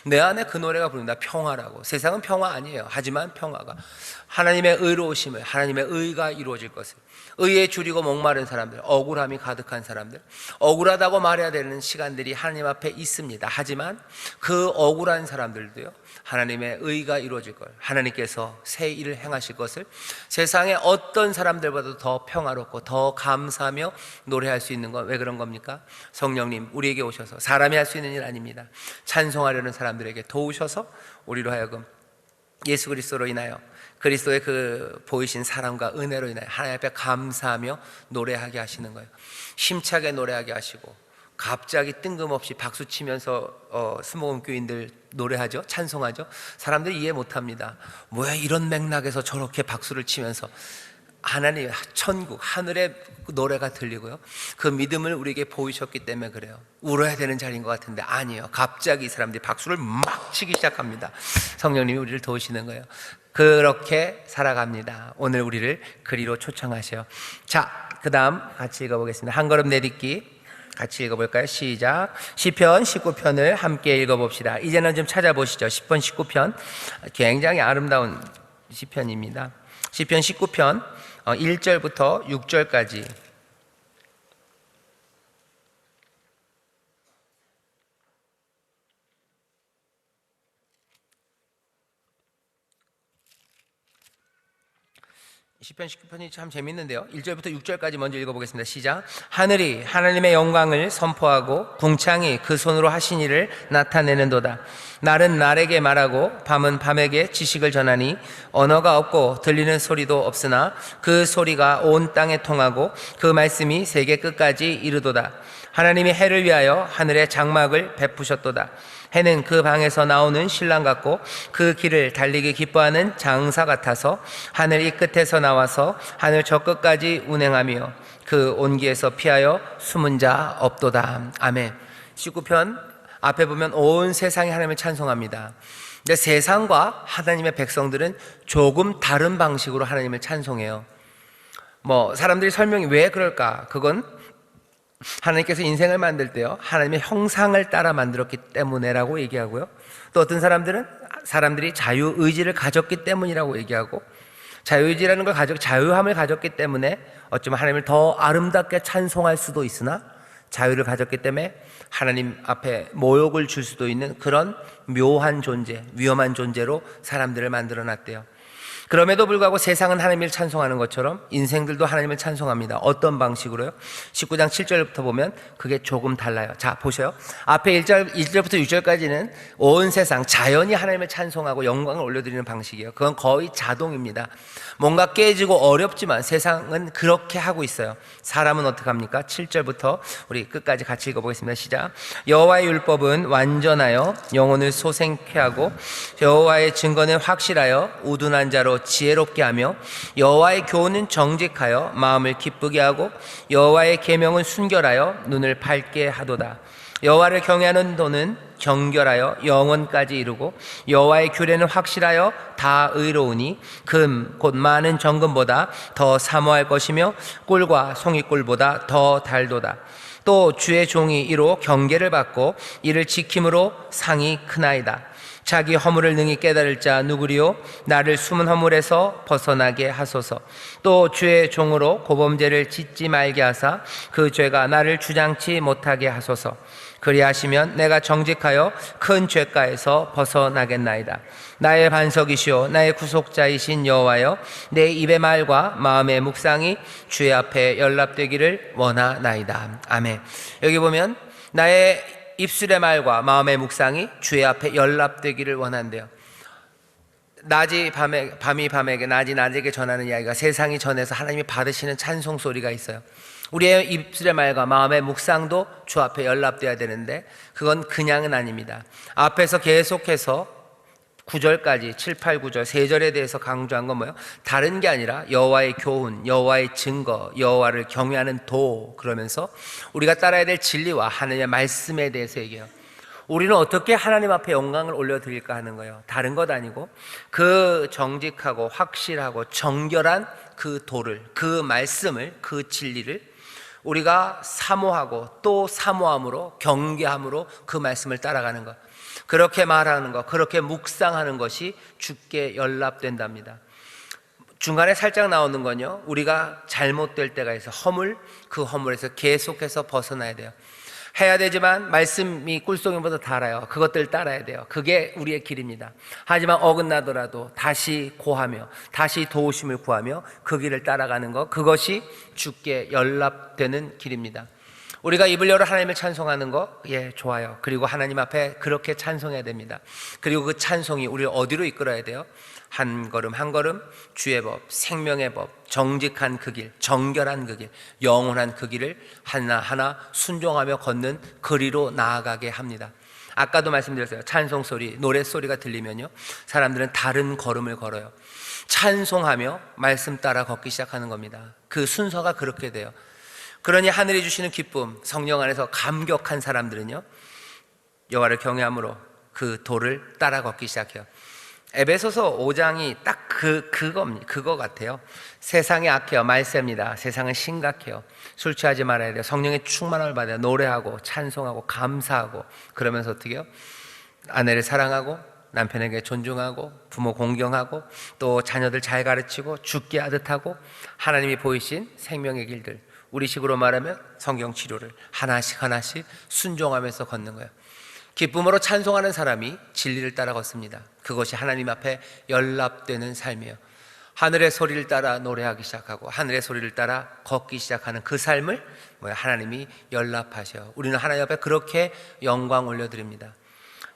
내 안에 그 노래가 부릅니다. 평화라고. 세상은 평화 아니에요. 하지만 평화가 하나님의 의로우심을, 하나님의 의가 이루어질 것을, 의에 줄이고 목마른 사람들, 억울함이 가득한 사람들, 억울하다고 말해야 되는 시간들이 하나님 앞에 있습니다. 하지만 그 억울한 사람들도요, 하나님의 의가 이루어질 걸, 하나님께서 새 일을 행하실 것을, 세상의 어떤 사람들보다도 더 평화롭고 더 감사하며 노래할 수 있는 건 왜 그런 겁니까? 성령님 우리에게 오셔서, 사람이 할 수 있는 일 아닙니다. 찬송하려는 사람들에게 도우셔서 우리로 하여금 예수 그리스도로 인하여, 그리스도의 그 보이신 사랑과 은혜로 인하여 하나님 앞에 감사하며 노래하게 하시는 거예요. 힘차게 노래하게 하시고, 갑자기 뜬금없이 박수치면서 스모금 교인들 노래하죠, 찬송하죠. 사람들이 이해 못합니다. 뭐야 이런 맥락에서 저렇게 박수를 치면서. 하나님 천국 하늘의 노래가 들리고요, 그 믿음을 우리에게 보이셨기 때문에 그래요. 울어야 되는 자리인 것 같은데 아니에요. 갑자기 이 사람들이 박수를 막 치기 시작합니다. 성령님이 우리를 도우시는 거예요. 그렇게 살아갑니다. 오늘 우리를 그리로 초청하셔요. 자, 그 다음 같이 읽어보겠습니다. 한 걸음 내딛기 같이 읽어볼까요? 시작. 시편 19편을 함께 읽어봅시다. 이제는 좀 찾아보시죠. 시편 19편 굉장히 아름다운 시편입니다. 시편 19편 1절부터 6절까지. 시편 19편이 참 재밌는데요. 1절부터 6절까지 먼저 읽어보겠습니다. 시작. 하늘이 하나님의 영광을 선포하고 궁창이 그 손으로 하신 일을 나타내는도다. 날은 날에게 말하고 밤은 밤에게 지식을 전하니 언어가 없고 들리는 소리도 없으나 그 소리가 온 땅에 통하고 그 말씀이 세계 끝까지 이르도다. 하나님이 해를 위하여 하늘의 장막을 베푸셨도다. 해는 그 방에서 나오는 신랑 같고 그 길을 달리기 기뻐하는 장사 같아서 하늘 이 끝에서 나와서 하늘 저 끝까지 운행하며 그 온기에서 피하여 숨은 자 없도다. 아멘. 19편 앞에 보면 온 세상이 하나님을 찬송합니다. 근데 세상과 하나님의 백성들은 조금 다른 방식으로 하나님을 찬송해요. 사람들이 설명이 왜 그럴까? 그건 하나님께서 인생을 만들 때요, 하나님의 형상을 따라 만들었기 때문에라고 얘기하고요. 또 어떤 사람들이 자유의지를 가졌기 때문이라고 얘기하고, 자유의지라는 걸 자유함을 가졌기 때문에 어쩌면 하나님을 더 아름답게 찬송할 수도 있으나, 자유를 가졌기 때문에 하나님 앞에 모욕을 줄 수도 있는 그런 묘한 존재, 위험한 존재로 사람들을 만들어 놨대요. 그럼에도 불구하고 세상은 하나님을 찬송하는 것처럼 인생들도 하나님을 찬송합니다. 어떤 방식으로요? 19장 7절부터 보면 그게 조금 달라요. 자, 보세요. 앞에 1절부터 6절까지는 온 세상, 자연이 하나님을 찬송하고 영광을 올려드리는 방식이에요. 그건 거의 자동입니다. 뭔가 깨지고 어렵지만 세상은 그렇게 하고 있어요. 사람은 어떻게 합니까? 7절부터 우리 끝까지 같이 읽어보겠습니다. 시작. 여호와의 율법은 완전하여 영혼을 소생케 하고, 여호와의 증거는 확실하여 우둔한 자로 지혜롭게 하며, 여호와의 교훈은 정직하여 마음을 기쁘게 하고, 여호와의 계명은 순결하여 눈을 밝게 하도다. 여호와를 경외하는 도는 정결하여 영원까지 이르고, 여호와의 규례는 확실하여 다 의로우니 금 곧 많은 정금보다 더 사모할 것이며 꿀과 송이꿀보다 더 달도다. 또 주의 종이 이로 경계를 받고 이를 지킴으로 상이 크나이다. 자기 허물을 능히 깨달을 자 누구리요? 나를 숨은 허물에서 벗어나게 하소서. 또 주의 종으로 고범죄를 짓지 말게 하사 그 죄가 나를 주장치 못하게 하소서. 그리하시면 내가 정직하여 큰 죄가에서 벗어나겠나이다. 나의 반석이시오 나의 구속자이신 여호와여, 내 입의 말과 마음의 묵상이 주의 앞에 연락되기를 원하나이다. 아멘. 여기 보면 나의 입술의 말과 마음의 묵상이 주의 앞에 연락되기를 원한대요. 밤이 밤에게, 낮이 낮에게 전하는 이야기가 세상이 전해서 하나님이 받으시는 찬송 소리가 있어요. 우리의 입술의 말과 마음의 묵상도 주 앞에 연락돼야 되는데 그건 그냥은 아닙니다. 앞에서 계속해서 9절까지 7, 8, 9절 세 절에 대해서 강조한 건 뭐예요? 다른 게 아니라 여호와의 교훈, 여호와의 증거, 여호와를 경외하는 도, 그러면서 우리가 따라야 될 진리와 하나님의 말씀에 대해서 얘기해요. 우리는 어떻게 하나님 앞에 영광을 올려드릴까 하는 거예요. 다른 것 아니고 그 정직하고 확실하고 정결한 그 도를, 그 말씀을, 그 진리를 우리가 사모하고 또 사모함으로, 경계함으로 그 말씀을 따라가는 것, 그렇게 말하는 것, 그렇게 묵상하는 것이 주께 연락된답니다. 중간에 살짝 나오는 건요, 우리가 잘못될 때가 있어 그 허물에서 계속해서 벗어나야 돼요. 해야 되지만 말씀이 꿀송이보다 달아요. 그것들 따라야 돼요. 그게 우리의 길입니다. 하지만 어긋나더라도 다시 고하며 다시 도우심을 구하며 그 길을 따라가는 것, 그것이 주께 연락되는 길입니다. 우리가 입을 열어 하나님을 찬송하는 거, 예, 좋아요. 그리고 하나님 앞에 그렇게 찬송해야 됩니다. 그리고 그 찬송이 우리를 어디로 이끌어야 돼요? 한 걸음 한 걸음 주의 법, 생명의 법, 정직한 그 길, 정결한 그 길, 영원한 그 길을 하나하나 순종하며 걷는 거리로 나아가게 합니다. 아까도 말씀드렸어요. 찬송 소리, 노래 소리가 들리면요, 사람들은 다른 걸음을 걸어요. 찬송하며 말씀 따라 걷기 시작하는 겁니다. 그 순서가 그렇게 돼요. 그러니 하늘이 주시는 기쁨, 성령 안에서 감격한 사람들은요, 여호와를 경외함으로 그 도를 따라 걷기 시작해요. 에베소서 5장이 딱 그거 같아요. 세상이 악해요. 말세입니다. 세상은 심각해요. 술 취하지 말아야 돼요. 성령의 충만함을 받아야 노래하고 찬송하고 감사하고, 그러면서 어떻게 해요? 아내를 사랑하고 남편에게 존중하고 부모 공경하고 또 자녀들 잘 가르치고 죽게 하듯하고, 하나님이 보이신 생명의 길들, 우리식으로 말하면 성경 치료를 하나씩 하나씩 순종하면서 걷는 거예요. 기쁨으로 찬송하는 사람이 진리를 따라 걷습니다. 그것이 하나님 앞에 연락되는 삶이에요. 하늘의 소리를 따라 노래하기 시작하고 하늘의 소리를 따라 걷기 시작하는 그 삶을 하나님이 연락하셔. 우리는 하나님 앞에 그렇게 영광 올려드립니다.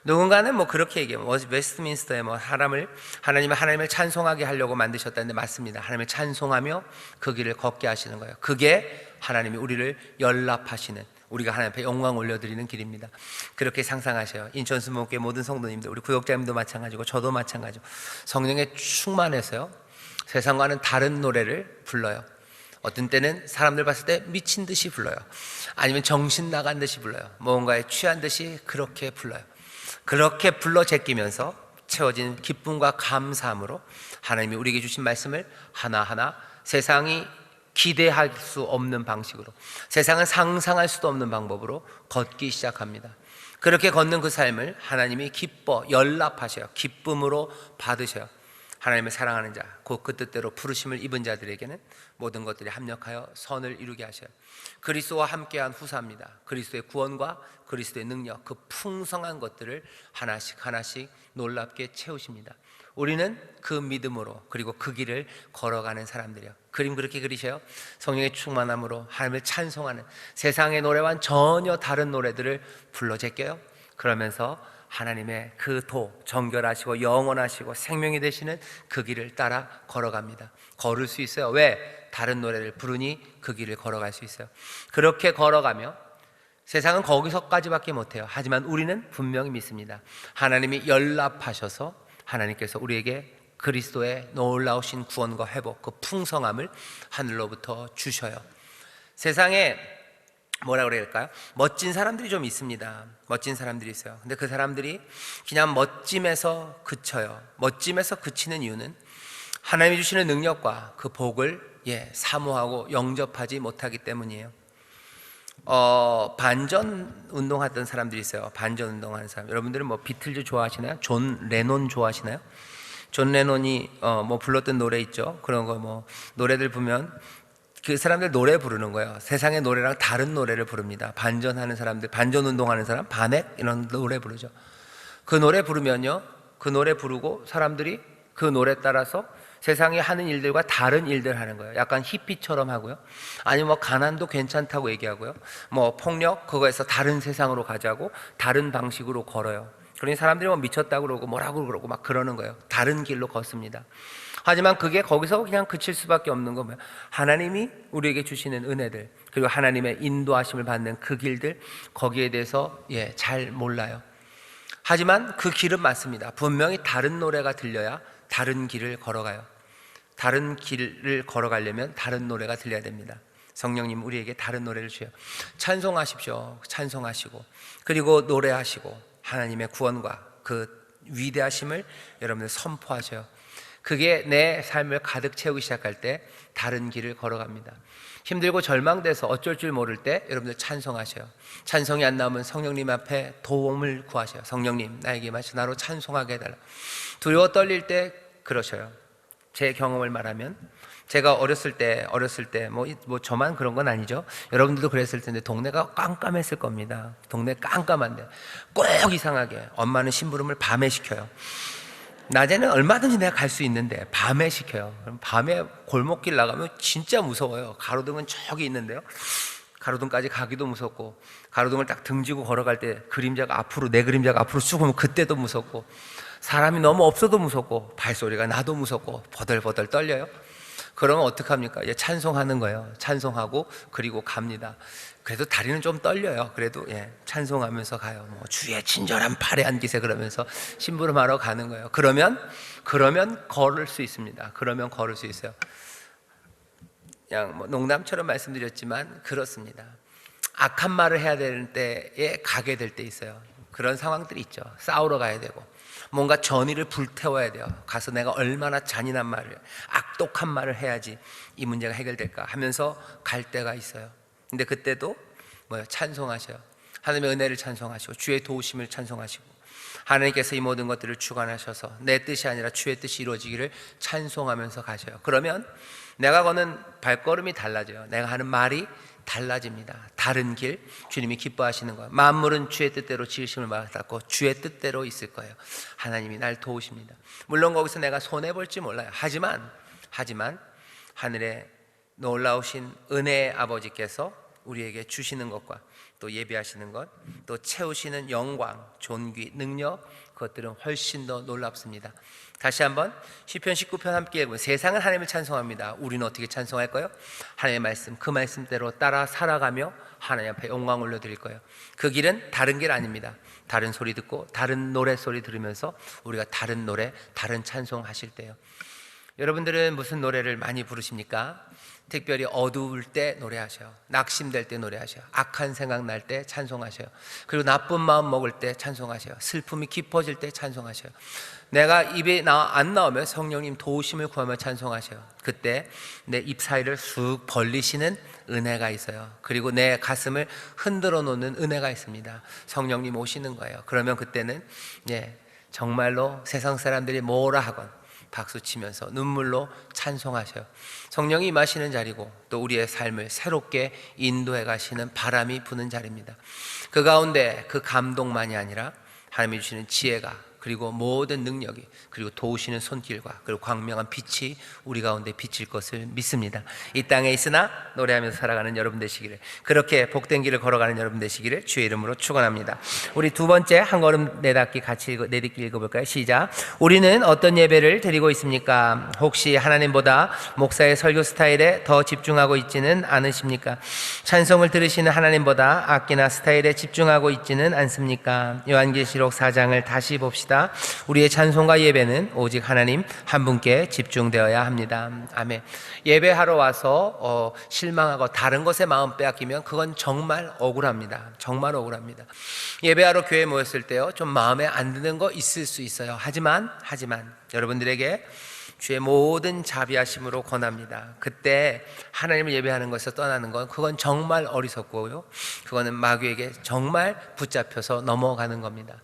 누군가는 그렇게 얘기해요. 웨스트민스터에 하나님을 찬송하게 하려고 만드셨다는데 맞습니다. 하나님을 찬송하며 그 길을 걷게 하시는 거예요. 그게 하나님이 우리를 연락하시는, 우리가 하나님 앞에 영광 올려드리는 길입니다. 그렇게 상상하셔요. 인천수목교회 모든 성도님들, 우리 구역장님도 마찬가지고 저도 마찬가지고 성령에 충만해서요, 세상과는 다른 노래를 불러요. 어떤 때는 사람들 봤을 때 미친 듯이 불러요. 아니면 정신 나간 듯이 불러요. 뭔가에 취한 듯이 그렇게 불러요. 그렇게 불러 제끼면서 채워진 기쁨과 감사함으로 하나님이 우리에게 주신 말씀을 하나하나 세상이 기대할 수 없는 방식으로, 세상은 상상할 수도 없는 방법으로 걷기 시작합니다. 그렇게 걷는 그 삶을 하나님이 기뻐 연락하셔요. 기쁨으로 받으셔요. 하나님을 사랑하는 자, 곧 그 뜻대로 부르심을 입은 자들에게는 모든 것들이 합력하여 선을 이루게 하셔요. 그리스도와 함께한 후사입니다. 그리스도의 구원과 그리스도의 능력, 그 풍성한 것들을 하나씩 하나씩 놀랍게 채우십니다. 우리는 그 믿음으로, 그리고 그 길을 걸어가는 사람들이요. 그림 그렇게 그리셔요. 성령의 충만함으로 하나님을 찬송하는, 세상의 노래와는 전혀 다른 노래들을 불러 제껴요. 그러면서 하나님의 그 도, 정결하시고 영원하시고 생명이 되시는 그 길을 따라 걸어갑니다. 걸을 수 있어요. 왜? 다른 노래를 부르니 그 길을 걸어갈 수 있어요. 그렇게 걸어가며 세상은 거기서까지밖에 못해요. 하지만 우리는 분명히 믿습니다. 하나님이 연락하셔서 하나님께서 우리에게 그리스도의 놀라우신 구원과 회복, 그 풍성함을 하늘로부터 주셔요. 세상에 뭐라 그래야 할까요? 멋진 사람들이 좀 있습니다. 멋진 사람들이 있어요. 근데 그 사람들이 그냥 멋짐에서 그쳐요. 멋짐에서 그치는 이유는 하나님이 주시는 능력과 그 복을 사모하고 영접하지 못하기 때문이에요. 반전 운동하던 사람들이 있어요. 반전 운동하는 사람. 여러분들은 뭐 비틀즈 좋아하시나요? 존 레논 좋아하시나요? 존 레논이 뭐 불렀던 노래 있죠. 그런 거 뭐 노래들 보면 그 사람들 노래 부르는 거예요. 세상의 노래랑 다른 노래를 부릅니다. 반전하는 사람들, 반전 운동하는 사람, 반액 이런 노래 부르죠. 그 노래 부르면요, 그 노래 부르고 사람들이 그 노래 따라서 세상에 하는 일들과 다른 일들 하는 거예요. 약간 히피처럼 하고요. 아니면 뭐 가난도 괜찮다고 얘기하고요. 뭐 폭력 그거에서 다른 세상으로 가자고 다른 방식으로 걸어요. 그러니 사람들이 뭐 미쳤다고 그러고 뭐라고 그러고 막 그러는 거예요. 다른 길로 걷습니다. 하지만 그게 거기서 그냥 그칠 수밖에 없는 건 뭐예요? 하나님이 우리에게 주시는 은혜들, 그리고 하나님의 인도하심을 받는 그 길들, 거기에 대해서 잘 몰라요. 하지만 그 길은 맞습니다. 분명히 다른 노래가 들려야 다른 길을 걸어가요. 다른 길을 걸어가려면 다른 노래가 들려야 됩니다. 성령님 우리에게 다른 노래를 주셔요. 찬송하십시오. 찬송하시고, 그리고 노래하시고 하나님의 구원과 그 위대하심을 여러분들 선포하셔요. 그게 내 삶을 가득 채우기 시작할 때 다른 길을 걸어갑니다. 힘들고 절망돼서 어쩔 줄 모를 때 여러분들 찬송하셔요. 찬송이 안 나오면 성령님 앞에 도움을 구하셔요. 성령님 나에게 마치 나로 찬송하게 해달라. 두려워 떨릴 때 그러셔요. 제 경험을 말하면 제가 어렸을 때 뭐 저만 그런 건 아니죠. 여러분들도 그랬을 텐데 동네가 깜깜했을 겁니다. 동네 깜깜한데 꼭 이상하게 엄마는 심부름을 밤에 시켜요. 낮에는 얼마든지 내가 갈 수 있는데 밤에 시켜요. 그럼 밤에 골목길 나가면 진짜 무서워요. 가로등은 저기 있는데요, 가로등까지 가기도 무섭고, 가로등을 딱 등지고 걸어갈 때 그림자가 앞으로, 내 그림자가 앞으로 쑥 오면 그때도 무섭고, 사람이 너무 없어도 무섭고, 발소리가 나도 무섭고, 버덜버덜 떨려요. 그러면 어떡합니까? 찬송하는 거예요. 찬송하고 그리고 갑니다. 그래도 다리는 좀 떨려요. 그래도 찬송하면서 가요. 뭐 주의 친절한 팔에 안기세 그러면서 심부름하러 가는 거예요. 그러면 걸을 수 있습니다. 그러면 걸을 수 있어요. 그냥 뭐 농담처럼 말씀드렸지만 그렇습니다. 악한 말을 해야 되는 때에 가게 될 때 있어요. 그런 상황들이 있죠. 싸우러 가야 되고 뭔가 전의를 불태워야 돼요. 가서 내가 얼마나 잔인한 말을, 악독한 말을 해야지 이 문제가 해결될까 하면서 갈 때가 있어요. 근데 그때도 찬송하셔요. 하나님의 은혜를 찬송하시고 주의 도우심을 찬송하시고, 하나님께서 이 모든 것들을 주관하셔서 내 뜻이 아니라 주의 뜻이 이루어지기를 찬송하면서 가셔요. 그러면 내가 걷는 발걸음이 달라져요. 내가 하는 말이 달라집니다. 다른 길, 주님이 기뻐하시는 거예요. 만물은 주의 뜻대로 지으심을 받았고 주의 뜻대로 있을 거예요. 하나님이 날 도우십니다. 물론 거기서 내가 손해볼지 몰라요. 하지만 하늘에 놀라우신 은혜의 아버지께서 우리에게 주시는 것과 또 예비하시는 것, 또 채우시는 영광, 존귀, 능력, 그것들은 훨씬 더 놀랍습니다. 다시 한번 시편 19편 함께 읽으면, 세상은 하나님을 찬송합니다. 우리는 어떻게 찬송할까요? 하나님의 말씀, 그 말씀대로 따라 살아가며 하나님 앞에 영광 올려드릴 거예요. 그 길은 다른 길 아닙니다. 다른 소리 듣고 다른 노래 소리 들으면서 우리가 다른 노래, 다른 찬송 하실 때요. 여러분들은 무슨 노래를 많이 부르십니까? 특별히 어두울 때 노래하셔요. 낙심될 때 노래하셔요. 악한 생각 날 때 찬송하셔요. 그리고 나쁜 마음 먹을 때 찬송하셔요. 슬픔이 깊어질 때 찬송하셔요. 내가 입에 안 나오면 성령님 도우심을 구하며 찬송하셔요. 그때 내 입 사이를 쑥 벌리시는 은혜가 있어요. 그리고 내 가슴을 흔들어 놓는 은혜가 있습니다. 성령님 오시는 거예요. 그러면 그때는 정말로 세상 사람들이 뭐라 하건 박수치면서 눈물로 찬송하셔요. 성령이 임하시는 자리고 또 우리의 삶을 새롭게 인도해 가시는 바람이 부는 자리입니다. 그 가운데 그 감동만이 아니라 하나님이 주시는 지혜가, 그리고 모든 능력이, 그리고 도우시는 손길과 그리고 광명한 빛이 우리 가운데 비칠 것을 믿습니다. 이 땅에 있으나 노래하면서 살아가는 여러분 되시기를, 그렇게 복된 길을 걸어가는 여러분 되시기를 주의 이름으로 축원합니다. 우리 두 번째 한 걸음 내딛기 같이 내딛기 읽어볼까요? 시작. 우리는 어떤 예배를 드리고 있습니까? 혹시 하나님보다 목사의 설교 스타일에 더 집중하고 있지는 않으십니까? 찬송을 들으시는 하나님보다 악기나 스타일에 집중하고 있지는 않습니까? 요한계시록 4장을 다시 봅시다. 우리의 찬송과 예배는 오직 하나님 한 분께 집중되어야 합니다. 아멘. 예배하러 와서 실망하고 다른 것에 마음 빼앗기면 그건 정말 억울합니다. 정말 억울합니다. 예배하러 교회에 모였을 때요, 좀 마음에 안 드는 거 있을 수 있어요. 하지만 여러분들에게 주의 모든 자비하심으로 권합니다. 그때 하나님을 예배하는 것에서 떠나는 건, 그건 정말 어리석고요, 그거는 마귀에게 정말 붙잡혀서 넘어가는 겁니다.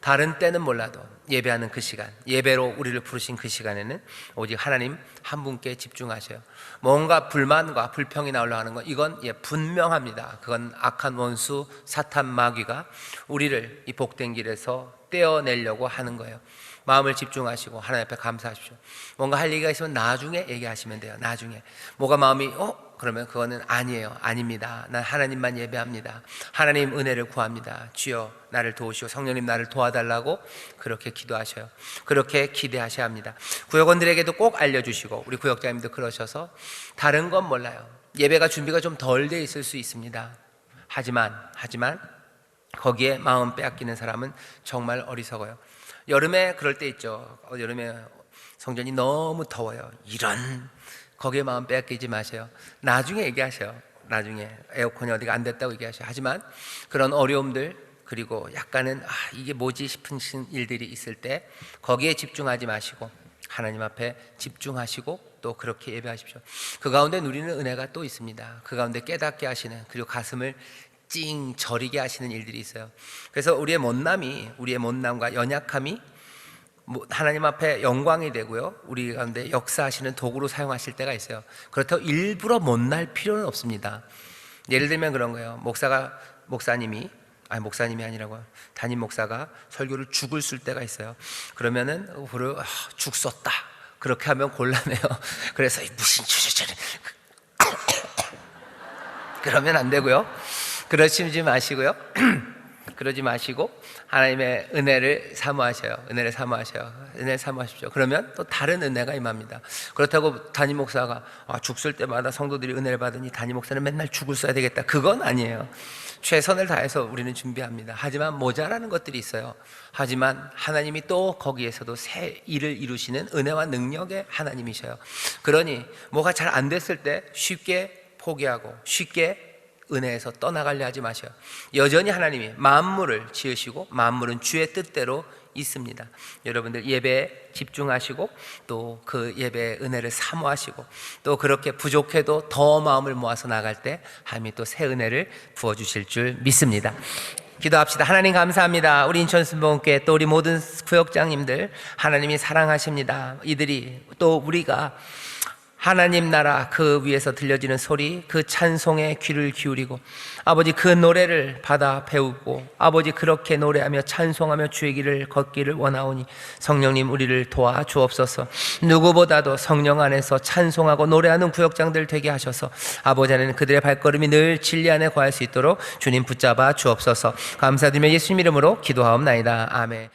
다른 때는 몰라도 예배하는 그 시간, 예배로 우리를 부르신 그 시간에는 오직 하나님 한 분께 집중하셔요. 뭔가 불만과 불평이 나오려 하는 건, 이건 분명합니다. 그건 악한 원수 사탄 마귀가 우리를 이 복된 길에서 떼어내려고 하는 거예요. 마음을 집중하시고 하나님 앞에 감사하십시오. 뭔가 할 얘기가 있으면 나중에 얘기하시면 돼요. 나중에 뭐가 마음이 그러면 그거는 아니에요. 아닙니다. 난 하나님만 예배합니다. 하나님 은혜를 구합니다. 주여 나를 도우시오. 성령님 나를 도와달라고 그렇게 기도하셔요. 그렇게 기대하셔야 합니다. 구역원들에게도 꼭 알려주시고, 우리 구역장님도 그러셔서, 다른 건 몰라요. 예배가 준비가 좀 덜 돼 있을 수 있습니다. 하지만 거기에 마음 빼앗기는 사람은 정말 어리석어요. 여름에 그럴 때 있죠. 여름에 성전이 너무 더워요. 거기에 마음 빼앗기지 마세요. 나중에 얘기하셔요. 나중에 에어컨이 어디가 안 됐다고 얘기하셔요. 하지만 그런 어려움들, 그리고 약간은 이게 뭐지 싶은 일들이 있을 때 거기에 집중하지 마시고 하나님 앞에 집중하시고 또 그렇게 예배하십시오. 그 가운데 누리는 은혜가 또 있습니다. 그 가운데 깨닫게 하시는, 그리고 가슴을 찡 저리게 하시는 일들이 있어요. 그래서 우리의 못남과 연약함이 하나님 앞에 영광이 되고요, 우리 가운데 역사하시는 도구로 사용하실 때가 있어요. 그렇다고 일부러 못날 필요는 없습니다. 예를 들면 그런 거예요. 목사님이 아니라고, 담임 목사가 설교를 죽을 쓸 때가 있어요. 그러면은 죽 썼다 그렇게 하면 곤란해요. 그래서 무슨 주저저래 그러면 안 되고요. 그러지 마시고 하나님의 은혜를 사모하셔요. 은혜를 사모하십시오. 그러면 또 다른 은혜가 임합니다. 그렇다고 담임 목사가 죽을 때마다 성도들이 은혜를 받으니 담임 목사는 맨날 죽을 써야 되겠다, 그건 아니에요. 최선을 다해서 우리는 준비합니다. 하지만 모자라는 것들이 있어요. 하지만 하나님이 또 거기에서도 새 일을 이루시는 은혜와 능력의 하나님이셔요. 그러니 뭐가 잘 안 됐을 때 쉽게 포기하고 쉽게 은혜에서 떠나가려 하지 마셔요. 여전히 하나님이 만물을 지으시고 만물은 주의 뜻대로 있습니다. 여러분들 예배에 집중하시고 또 그 예배의 은혜를 사모하시고, 또 그렇게 부족해도 더 마음을 모아서 나갈 때 하나님이 또 새 은혜를 부어주실 줄 믿습니다. 기도합시다. 하나님 감사합니다. 우리 인천순복음교회 또 우리 모든 구역장님들 하나님이 사랑하십니다. 이들이 또 우리가 하나님 나라 그 위에서 들려지는 소리, 그 찬송에 귀를 기울이고 아버지 그 노래를 받아 배우고 아버지 그렇게 노래하며 찬송하며 주의 길을 걷기를 원하오니 성령님 우리를 도와 주옵소서. 누구보다도 성령 안에서 찬송하고 노래하는 구역장들 되게 하셔서 아버지 안에는 그들의 발걸음이 늘 진리 안에 거할 수 있도록 주님 붙잡아 주옵소서. 감사드리며 예수님 이름으로 기도하옵나이다. 아멘.